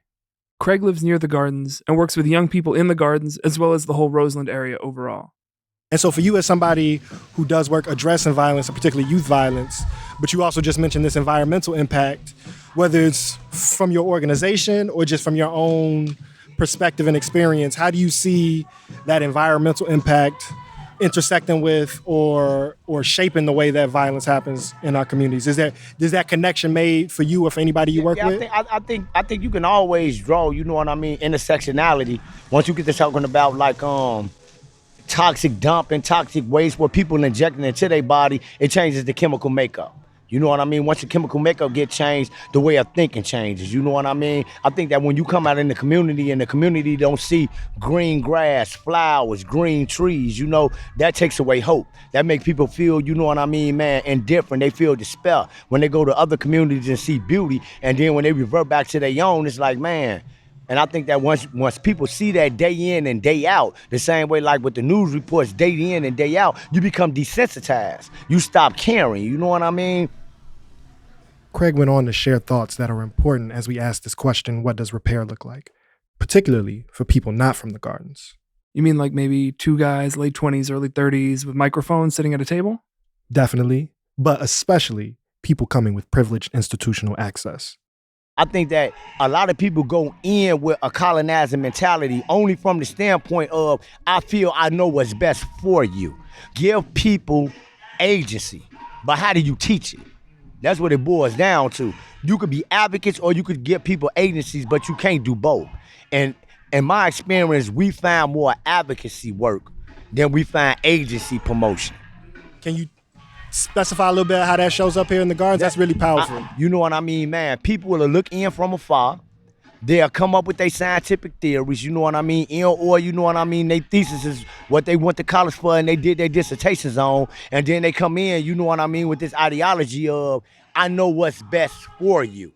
Craig lives near the Gardens and works with young people in the Gardens as well as the whole Roseland area overall. And so for you as somebody who does work addressing violence, and particularly youth violence, but you also just mentioned this environmental impact, whether it's from your organization or just from your own perspective and experience, how do you see that environmental impact intersecting with or shaping the way that violence happens in our communities? Is that connection made for you or for anybody you work with? I think you can always draw, you know what I mean, intersectionality. Once you get to talking about like toxic dumping, toxic waste, what people injecting into their body, it changes the chemical makeup. You know what I mean? Once the chemical makeup get changed, the way of thinking changes. You know what I mean? I think that when you come out in the community and the community don't see green grass, flowers, green trees, you know, that takes away hope. That make people feel, you know what I mean, man, indifferent. They feel despair when they go to other communities and see beauty. And then when they revert back to their own, it's like, man. And I think that once people see that day in and day out, the same way like with the news reports day in and day out, you become desensitized. You stop caring, you know what I mean? Craig went on to share thoughts that are important as we ask this question, what does repair look like? Particularly for people not from the Gardens. You mean like maybe 2 guys, late 20s, early 30s with microphones sitting at a table? Definitely, but especially people coming with privileged institutional access. I think that a lot of people go in with a colonizer mentality only from the standpoint of, I feel I know what's best for you. Give people agency, but how do you teach it? That's what it boils down to. You could be advocates or you could give people agencies, but you can't do both. And in my experience, we find more advocacy work than we find agency promotion. Can you specify a little bit how that shows up here in the Gardens? That's really powerful. You know what I mean, man? People will look in from afar. They'll come up with their scientific theories, you know what I mean? Or you know what I mean? Their thesis is what they went to college for and they did their dissertations on. And then they come in, you know what I mean, with this ideology of, I know what's best for you.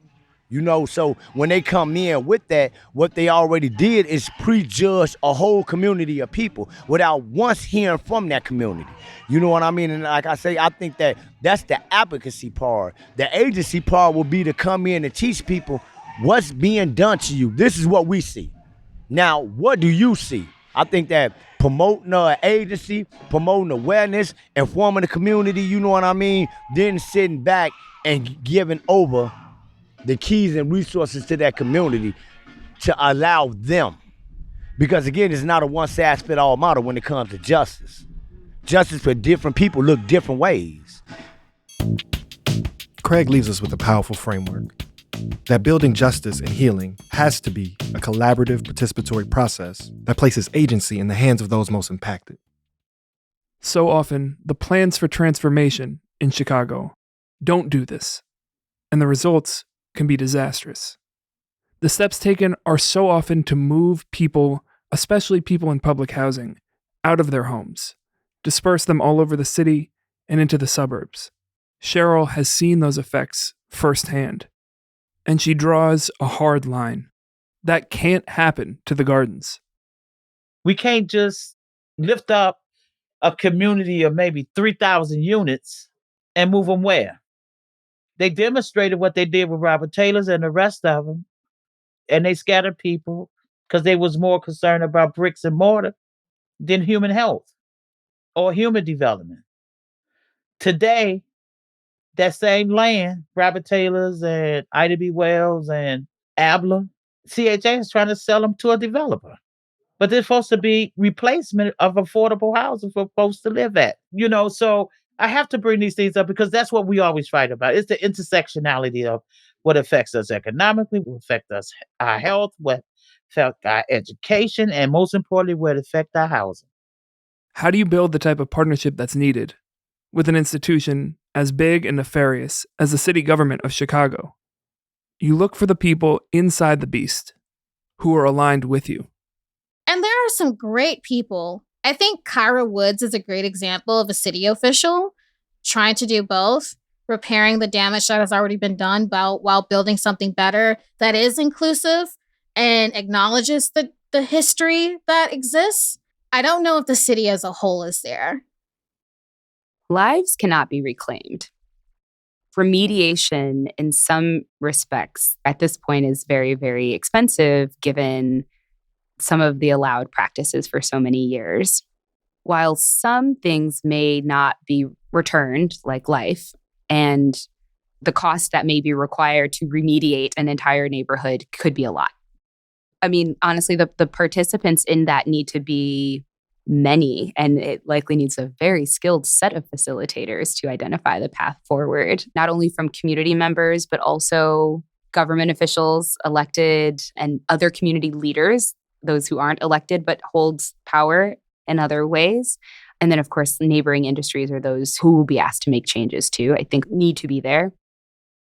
You know, so when they come in with that, what they already did is prejudge a whole community of people without once hearing from that community. You know what I mean? And like I say, I think that that's the advocacy part. The agency part will be to come in and teach people what's being done to you. This is what we see. Now, what do you see? I think that promoting an agency, promoting awareness, informing the community, you know what I mean? Then sitting back and giving over the keys and resources to that community to allow them. Because again, it's not a one-size-fits-all model when it comes to justice. Justice for different people look different ways. Craig leaves us with a powerful framework that building justice and healing has to be a collaborative, participatory process that places agency in the hands of those most impacted. So often, the plans for transformation in Chicago don't do this, and the results can be disastrous. The steps taken are so often to move people, especially people in public housing, out of their homes disperse them all over the city and into the suburbs. Cheryl has seen those effects firsthand, and she draws a hard line. That can't happen to the gardens. We can't just lift up a community of maybe 3,000 units and move them where? They demonstrated what they did with Robert Taylor's and the rest of them, and they scattered people because they was more concerned about bricks and mortar than human health or human development. Today, that same land, Robert Taylor's and Ida B. Wells and Abler, CHA is trying to sell them to a developer. But they're supposed to be replacement of affordable housing for folks to live at. So I have to bring these things up because that's what we always fight about. It's the intersectionality of what affects us economically, what affects us, our health, what affects our education, and most importantly, what affects our housing. How do you build the type of partnership that's needed with an institution as big and nefarious as the city government of Chicago? You look for the people inside the beast who are aligned with you. And there are some great people. I think Kyra Woods is a great example of a city official trying to do both, repairing the damage that has already been done while building something better that is inclusive and acknowledges the history that exists. I don't know if the city as a whole is there. Lives cannot be reclaimed. Remediation, in some respects, at this point is very, very expensive given some of the allowed practices for so many years. While some things may not be returned, like life, and the cost that may be required to remediate an entire neighborhood could be a lot. I mean, honestly, the participants in that need to be many, and it likely needs a very skilled set of facilitators to identify the path forward, not only from community members, but also government officials, elected, and other community leaders, those who aren't elected but holds power in other ways. And then, of course, neighboring industries are those who will be asked to make changes too, I think need to be there.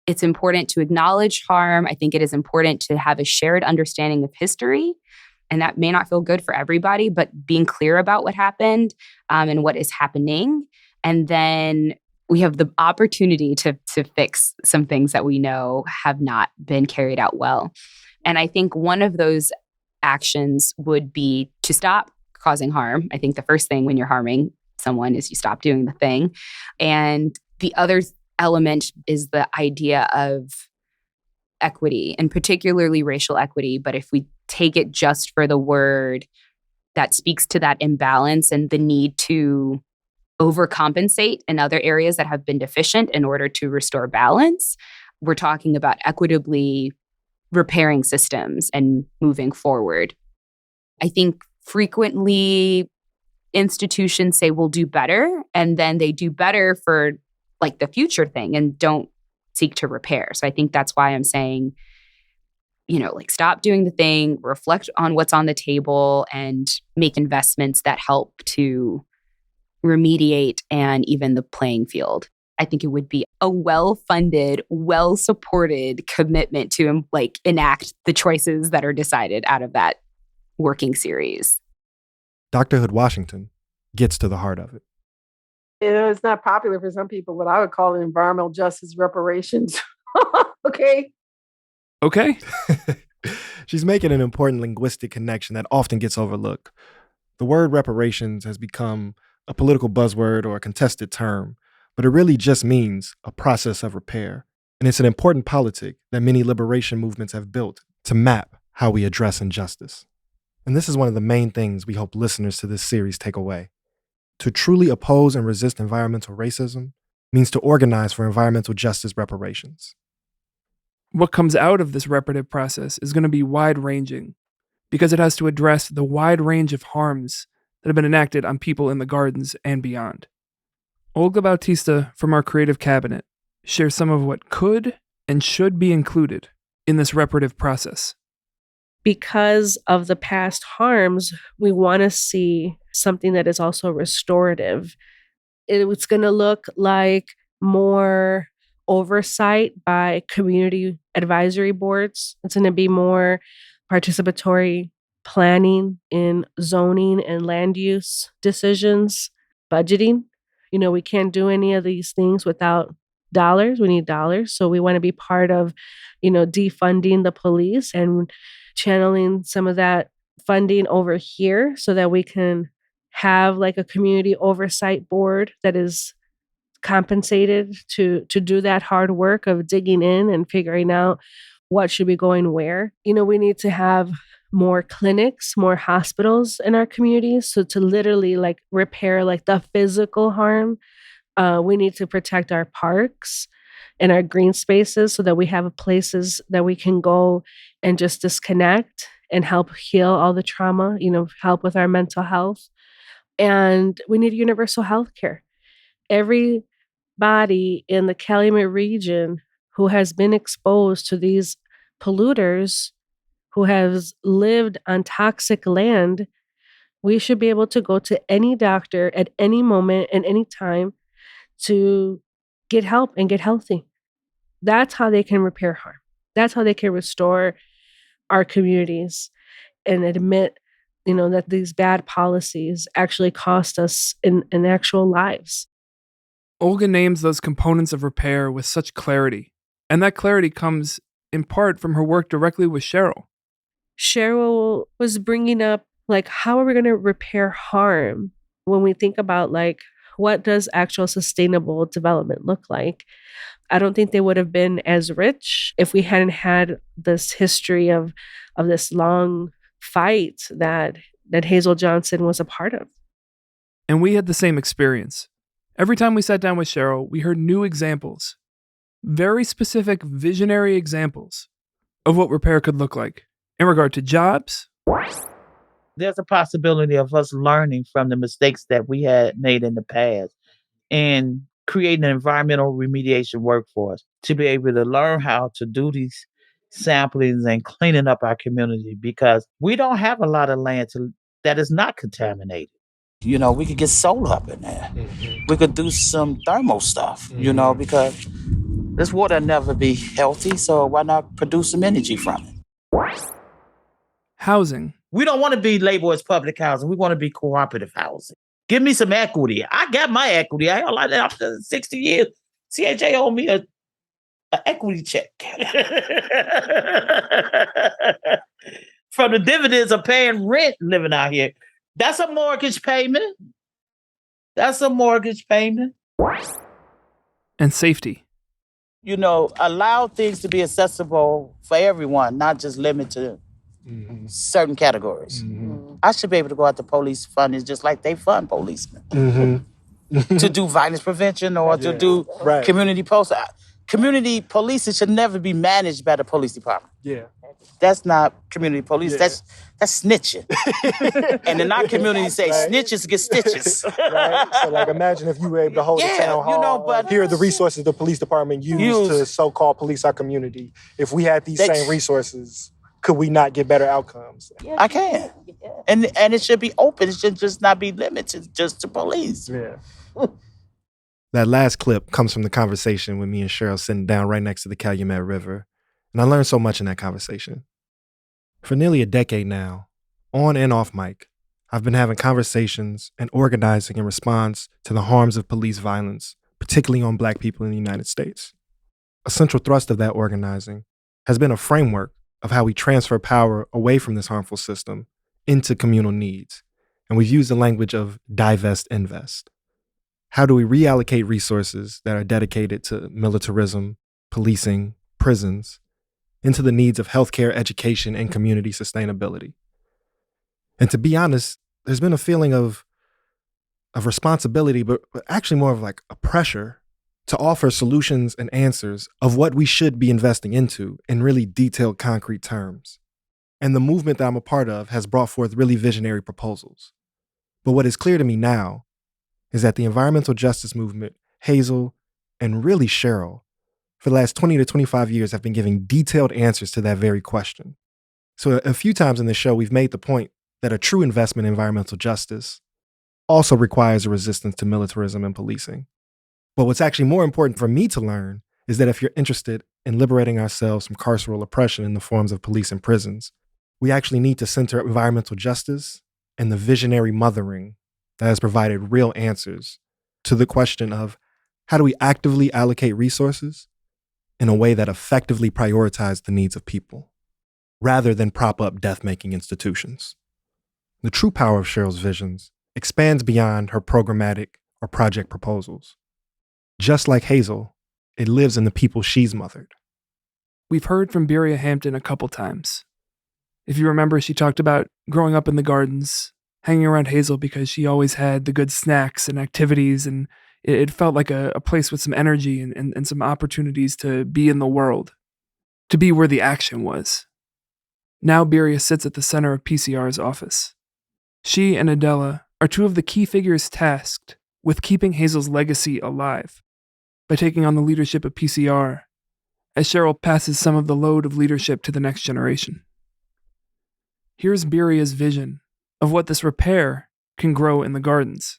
It's important to acknowledge harm. I think it is important to have a shared understanding of history. And that may not feel good for everybody, but being clear about what happened and what is happening. And then we have the opportunity to fix some things that we know have not been carried out well. And I think one of those actions would be to stop causing harm. I think the first thing when you're harming someone is you stop doing the thing. And the other element is the idea of equity, and particularly racial equity. But if we take it just for the word, that speaks to that imbalance and the need to overcompensate in other areas that have been deficient in order to restore balance. We're talking about equitably repairing systems and moving forward. I think frequently institutions say we'll do better, and then they do better for like the future thing and don't seek to repair. So I think that's why I'm saying, stop doing the thing, reflect on what's on the table, and make investments that help to remediate and even the playing field. I think it would be a well-funded, well-supported commitment to enact the choices that are decided out of that working series. Dr. Hood Washington gets to the heart of it. It's not popular for some people, but I would call it environmental justice reparations. Okay. Okay. She's making an important linguistic connection that often gets overlooked. The word reparations has become a political buzzword or a contested term, but it really just means a process of repair. And it's an important politic that many liberation movements have built to map how we address injustice. And this is one of the main things we hope listeners to this series take away. To truly oppose and resist environmental racism means to organize for environmental justice reparations. What comes out of this reparative process is going to be wide-ranging because it has to address the wide range of harms that have been enacted on people in the gardens and beyond. Olga Bautista from our creative cabinet shares some of what could and should be included in this reparative process. Because of the past harms, we want to see something that is also restorative. It's going to look like more oversight by community advisory boards. It's going to be more participatory planning in zoning and land use decisions. budgeting. We can't do any of these things without dollars. We need dollars. So we want to be part of, defunding the police and channeling some of that funding over here so that we can have like a community oversight board that is compensated to do that hard work of digging in and figuring out what should be going where. We need to have more clinics, more hospitals in our communities. So to literally like repair like the physical harm, we need to protect our parks and our green spaces so that we have places that we can go and just disconnect and help heal all the trauma, help with our mental health. And we need universal health care. Everybody in the Calumet region who has been exposed to these polluters, who has lived on toxic land, we should be able to go to any doctor at any moment and any time to get help and get healthy. That's how they can repair harm. That's how they can restore our communities and admit, that these bad policies actually cost us in actual lives. Olga names those components of repair with such clarity, and that clarity comes in part from her work directly with Cheryl. Cheryl was bringing up, like, how are we going to repair harm when we think about, like, what does actual sustainable development look like? I don't think they would have been as rich if we hadn't had this history of this long fight that Hazel Johnson was a part of. And we had the same experience. Every time we sat down with Cheryl, we heard new examples, very specific visionary examples of what repair could look like in regard to jobs. There's a possibility of us learning from the mistakes that we had made in the past and creating an environmental remediation workforce to be able to learn how to do these samplings and cleaning up our community, because we don't have a lot of land that is not contaminated. We could get solar up in there. Mm-hmm. We could do some thermal stuff, mm-hmm. Because this water will never be healthy, so why not produce some energy from it? Housing. We don't want to be labeled as public housing. We want to be cooperative housing. Give me some equity. I got my equity. I like that after 60 years. CHA owed me an equity check. From the dividends of paying rent living out here. That's a mortgage payment. And safety. Allow things to be accessible for everyone, not just limited to certain categories. Mm-hmm. I should be able to go out to police funding just like they fund policemen. Mm-hmm. To do violence prevention or to do community posts. Community policing should never be managed by the police department. Yeah. That's not community police. Yeah. That's snitching. And in our community say snitches get stitches. Right? So like imagine if you were able to hold a town hall. But here are the resources the police department used to so-called police our community. If we had these same resources, could we not get better outcomes? I can. And it should be open. It should just not be limited just to police. Yeah. That last clip comes from the conversation with me and Cheryl sitting down right next to the Calumet River. And I learned so much in that conversation. For nearly a decade now, on and off mic, I've been having conversations and organizing in response to the harms of police violence, particularly on Black people in the United States. A central thrust of that organizing has been a framework of how we transfer power away from this harmful system into communal needs. And we've used the language of divest, invest. How do we reallocate resources that are dedicated to militarism, policing, prisons, into the needs of healthcare, education, and community sustainability? And to be honest, there's been a feeling of responsibility, but actually more of like a pressure to offer solutions and answers of what we should be investing into in really detailed, concrete terms. And the movement that I'm a part of has brought forth really visionary proposals. But what is clear to me now is that the environmental justice movement, Hazel, and really Cheryl, for the last 20 to 25 years have been giving detailed answers to that very question. So a few times in the show, we've made the point that a true investment in environmental justice also requires a resistance to militarism and policing. But what's actually more important for me to learn is that if you're interested in liberating ourselves from carceral oppression in the forms of police and prisons, we actually need to center environmental justice and the visionary mothering that has provided real answers to the question of how do we actively allocate resources in a way that effectively prioritizes the needs of people, rather than prop up death-making institutions. The true power of Cheryl's visions expands beyond her programmatic or project proposals. Just like Hazel, it lives in the people she's mothered. We've heard from Beria Hampton a couple times. If you remember, she talked about growing up in the gardens, hanging around Hazel because she always had the good snacks and activities, and it felt like a place with some energy and some opportunities to be in the world, to be where the action was. Now Beria sits at the center of PCR's office. She and Adela are two of the key figures tasked with keeping Hazel's legacy alive by taking on the leadership of PCR, as Cheryl passes some of the load of leadership to the next generation. Here's Beria's vision of what this repair can grow in the gardens.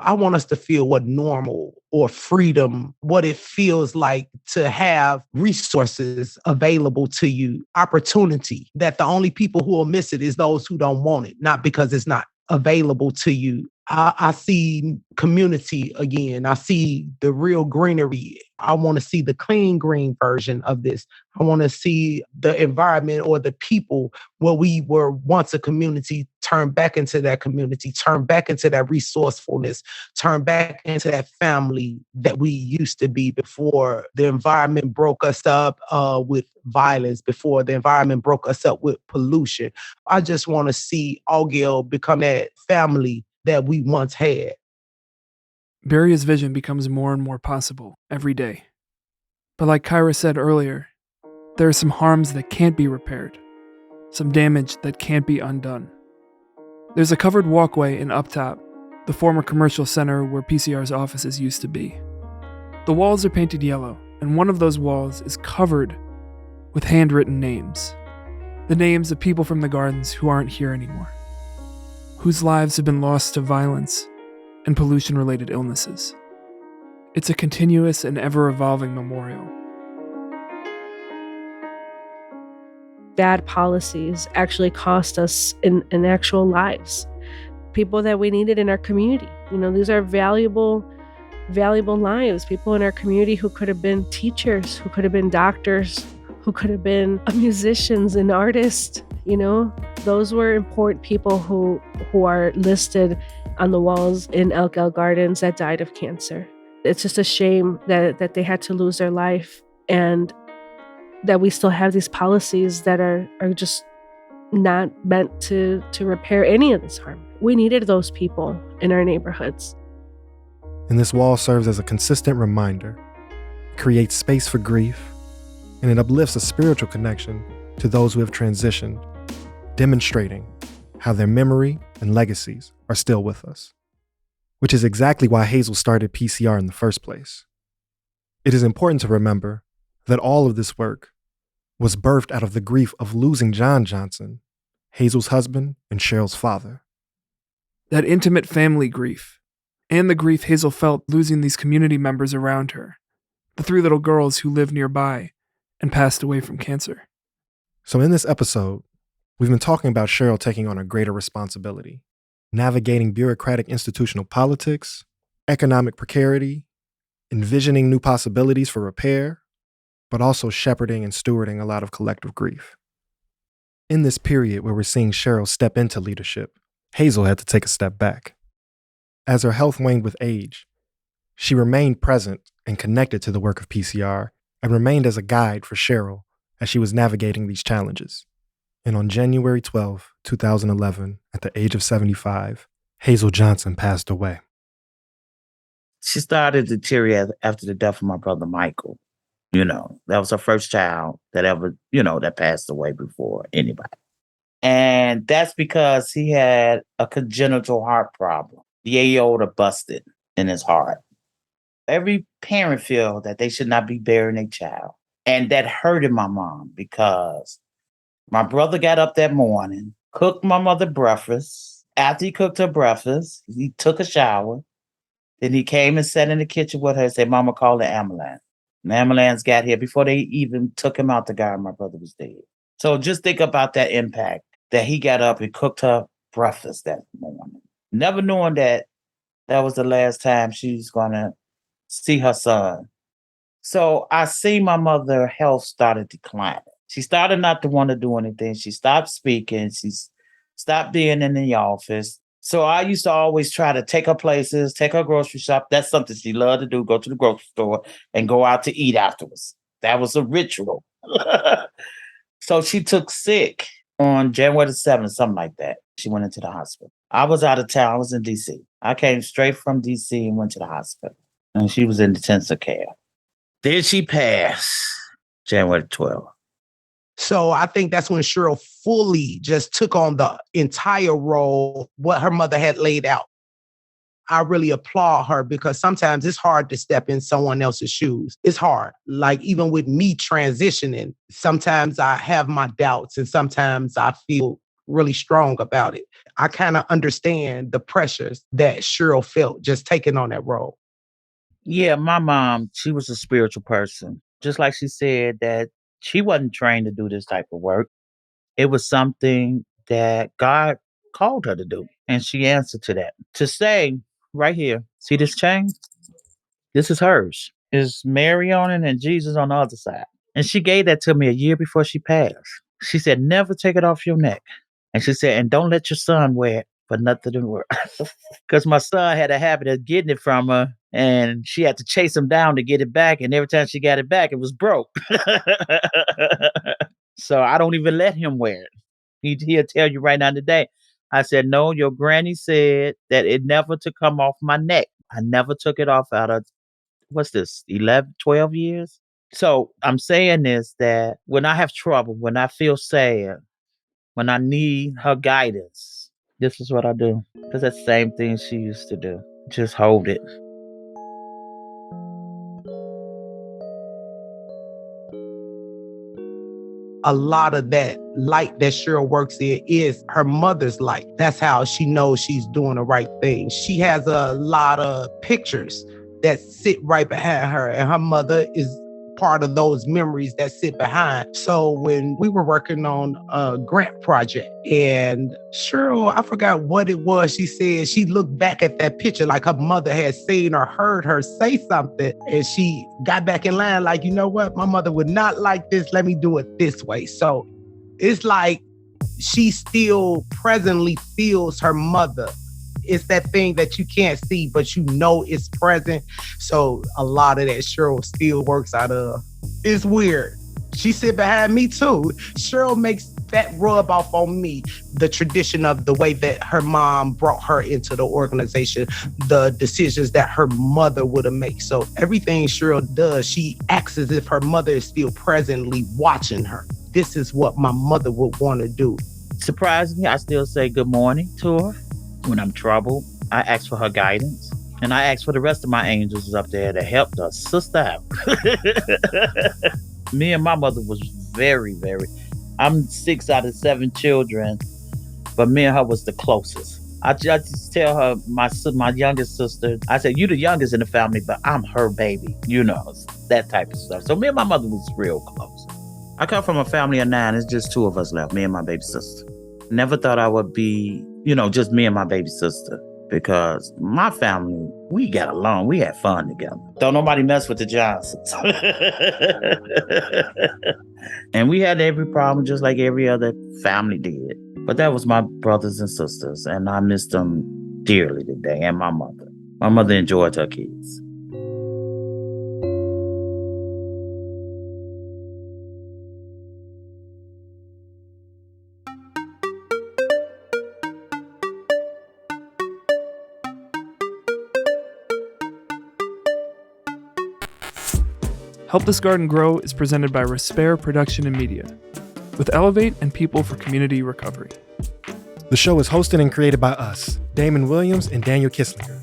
I want us to feel what normal or freedom, what it feels like to have resources available to you, opportunity, that the only people who will miss it is those who don't want it, not because it's not available to you. I see community again. I see the real greenery. I want to see the clean green version of this. I want to see the environment or the people where we were once a community turn back into that community, turn back into that resourcefulness, turn back into that family that we used to be before the environment broke us up with violence, before the environment broke us up with pollution. I just want to see Augill become that family that we once had. Beria's vision becomes more and more possible every day. But like Kyra said earlier, there are some harms that can't be repaired, some damage that can't be undone. There's a covered walkway in Uptop, the former commercial center where PCR's offices used to be. The walls are painted yellow, and one of those walls is covered with handwritten names. The names of people from the gardens who aren't here anymore, whose lives have been lost to violence and pollution-related illnesses. It's a continuous and ever-evolving memorial. Bad policies actually cost us in actual lives. People that we needed in our community. These are valuable lives. People in our community who could have been teachers, who could have been doctors, who could have been musicians and artists. Those were important people who are listed on the walls in Elk Elk Gardens that died of cancer. It's just a shame that they had to lose their life, and that we still have these policies that are just not meant to repair any of this harm. We needed those people in our neighborhoods. And this wall serves as a consistent reminder. It creates space for grief, and it uplifts a spiritual connection to those who have transitioned, demonstrating how their memory and legacies are still with us. Which is exactly why Hazel started PCR in the first place. It is important to remember that all of this work was birthed out of the grief of losing John Johnson, Hazel's husband and Cheryl's father. That intimate family grief, and the grief Hazel felt losing these community members around her, the 3 little girls who lived nearby and passed away from cancer. So in this episode, we've been talking about Cheryl taking on a greater responsibility, navigating bureaucratic institutional politics, economic precarity, envisioning new possibilities for repair, but also shepherding and stewarding a lot of collective grief. In this period where we're seeing Cheryl step into leadership, Hazel had to take a step back. As her health waned with age, she remained present and connected to the work of PCR and remained as a guide for Cheryl as she was navigating these challenges. And on January 12, 2011, at the age of 75, Hazel Johnson passed away. She started to deteriorate after the death of my brother Michael. That was her first child that ever, that passed away before anybody. And that's because he had a congenital heart problem. The aorta busted in his heart. Every parent feels that they should not be burying their child. And that hurted my mom because my brother got up that morning, cooked my mother breakfast. After he cooked her breakfast, he took a shower. Then he came and sat in the kitchen with her and said, "Mama, call the ambulance." And the ambulance got here before they even took him out the garden. My brother was dead. So just think about that impact that he got up and cooked her breakfast that morning. never knowing that was the last time she's going to see her son. So I see my mother's health started declining. She started not to want to do anything. She stopped speaking. She stopped being in the office. So I used to always try to take her places, take her grocery shop. That's something she loved to do, go to the grocery store and go out to eat afterwards. That was a ritual. So she took sick on January the 7th, something like that. She went into the hospital. I was out of town. I was in D.C. I came straight from D.C. and went to the hospital. And she was in intensive care. Then she passed January 12th. So I think that's when Cheryl fully just took on the entire role, what her mother had laid out. I really applaud her because sometimes it's hard to step in someone else's shoes. It's hard. Like even with me transitioning, sometimes I have my doubts and sometimes I feel really strong about it. I kind of understand the pressures that Cheryl felt just taking on that role. Yeah, my mom, she was a spiritual person. Just like she said that she wasn't trained to do this type of work. It was something that God called her to do. And she answered to that. To say, right here, see this chain? This is hers. It's Mary on it and Jesus on the other side. And she gave that to me a year before she passed. She said, never take it off your neck. And she said, and don't let your son wear it for nothing in the world. Because my son had a habit of getting it from her and she had to chase him down to get it back. And every time she got it back, it was broke. So I don't even let him wear it. He'll tell you right now today. I said, no, your granny said that it never to come off my neck. I never took it off out of, what's this, 11, 12 years? So I'm saying this, that when I have trouble, when I feel sad, when I need her guidance, this is what I do. Because that's the same thing she used to do. Just hold it. A lot of that light that Cheryl works in is her mother's light. That's how she knows she's doing the right thing. She has a lot of pictures that sit right behind her, and her mother is part of those memories that sit behind. So when we were working on a grant project and Cheryl, I forgot what it was, she said she looked back at that picture like her mother had seen or heard her say something, and she got back in line like, you know what, my mother would not like this, let me do it this way. So it's like she still presently feels her mother. It's that thing that you can't see, but you know it's present. So a lot of that Cheryl still works out of. It's weird. She sit behind me too. Cheryl makes that rub off on me, the tradition of the way that her mom brought her into the organization, the decisions that her mother would have made. So everything Cheryl does, she acts as if her mother is still presently watching her. This is what my mother would want to do. Surprisingly, I still say good morning to her. When I'm troubled, I ask for her guidance. And I ask for the rest of my angels up there to help the sister out. Me and my mother was very, I'm 6 out of 7 children, but me and her was the closest. I just tell her, my youngest sister, I said, you the youngest in the family, but I'm her baby. You know, that type of stuff. So me and my mother was real close. I come from a family of 9. It's just 2 of us left, me and my baby sister. Never thought I would be, just me and my baby sister, because my family, we got along. We had fun together. Don't nobody mess with the Johnsons. And we had every problem just like every other family did. But that was my brothers and sisters, and I miss them dearly today, and my mother. My mother enjoyed her kids. Help This Garden Grow is presented by Respair Production and Media, with Elevate and People for Community Recovery. The show is hosted and created by us, Damon Williams and Daniel Kisslinger.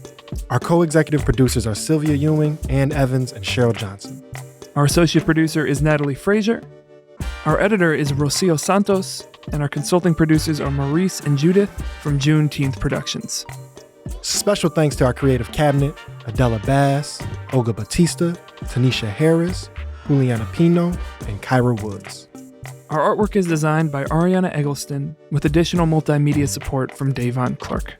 Our co-executive producers are Sylvia Ewing, Ann Evans, and Cheryl Johnson. Our associate producer is Natalie Frazier. Our editor is Rocio Santos, and our consulting producers are Maurice and Judith from Juneteenth Productions. Special thanks to our creative cabinet, Adela Bass, Olga Batista, Tanisha Harris, Juliana Pino, and Kyra Woods. Our artwork is designed by Ariana Eggleston with additional multimedia support from Davon Clark.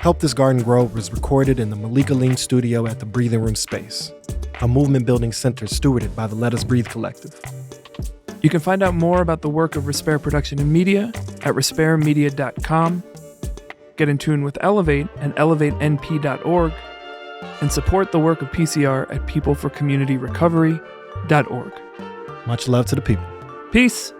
Help This Garden Grow was recorded in the Malika Lean studio at the Breathing Room Space, a movement building center stewarded by the Let Us Breathe Collective. You can find out more about the work of Respair Production and Media at respairmedia.com. Get in tune with Elevate at elevatenp.org, and support the work of PCR at peopleforcommunityrecovery.org. Much love to the people. Peace.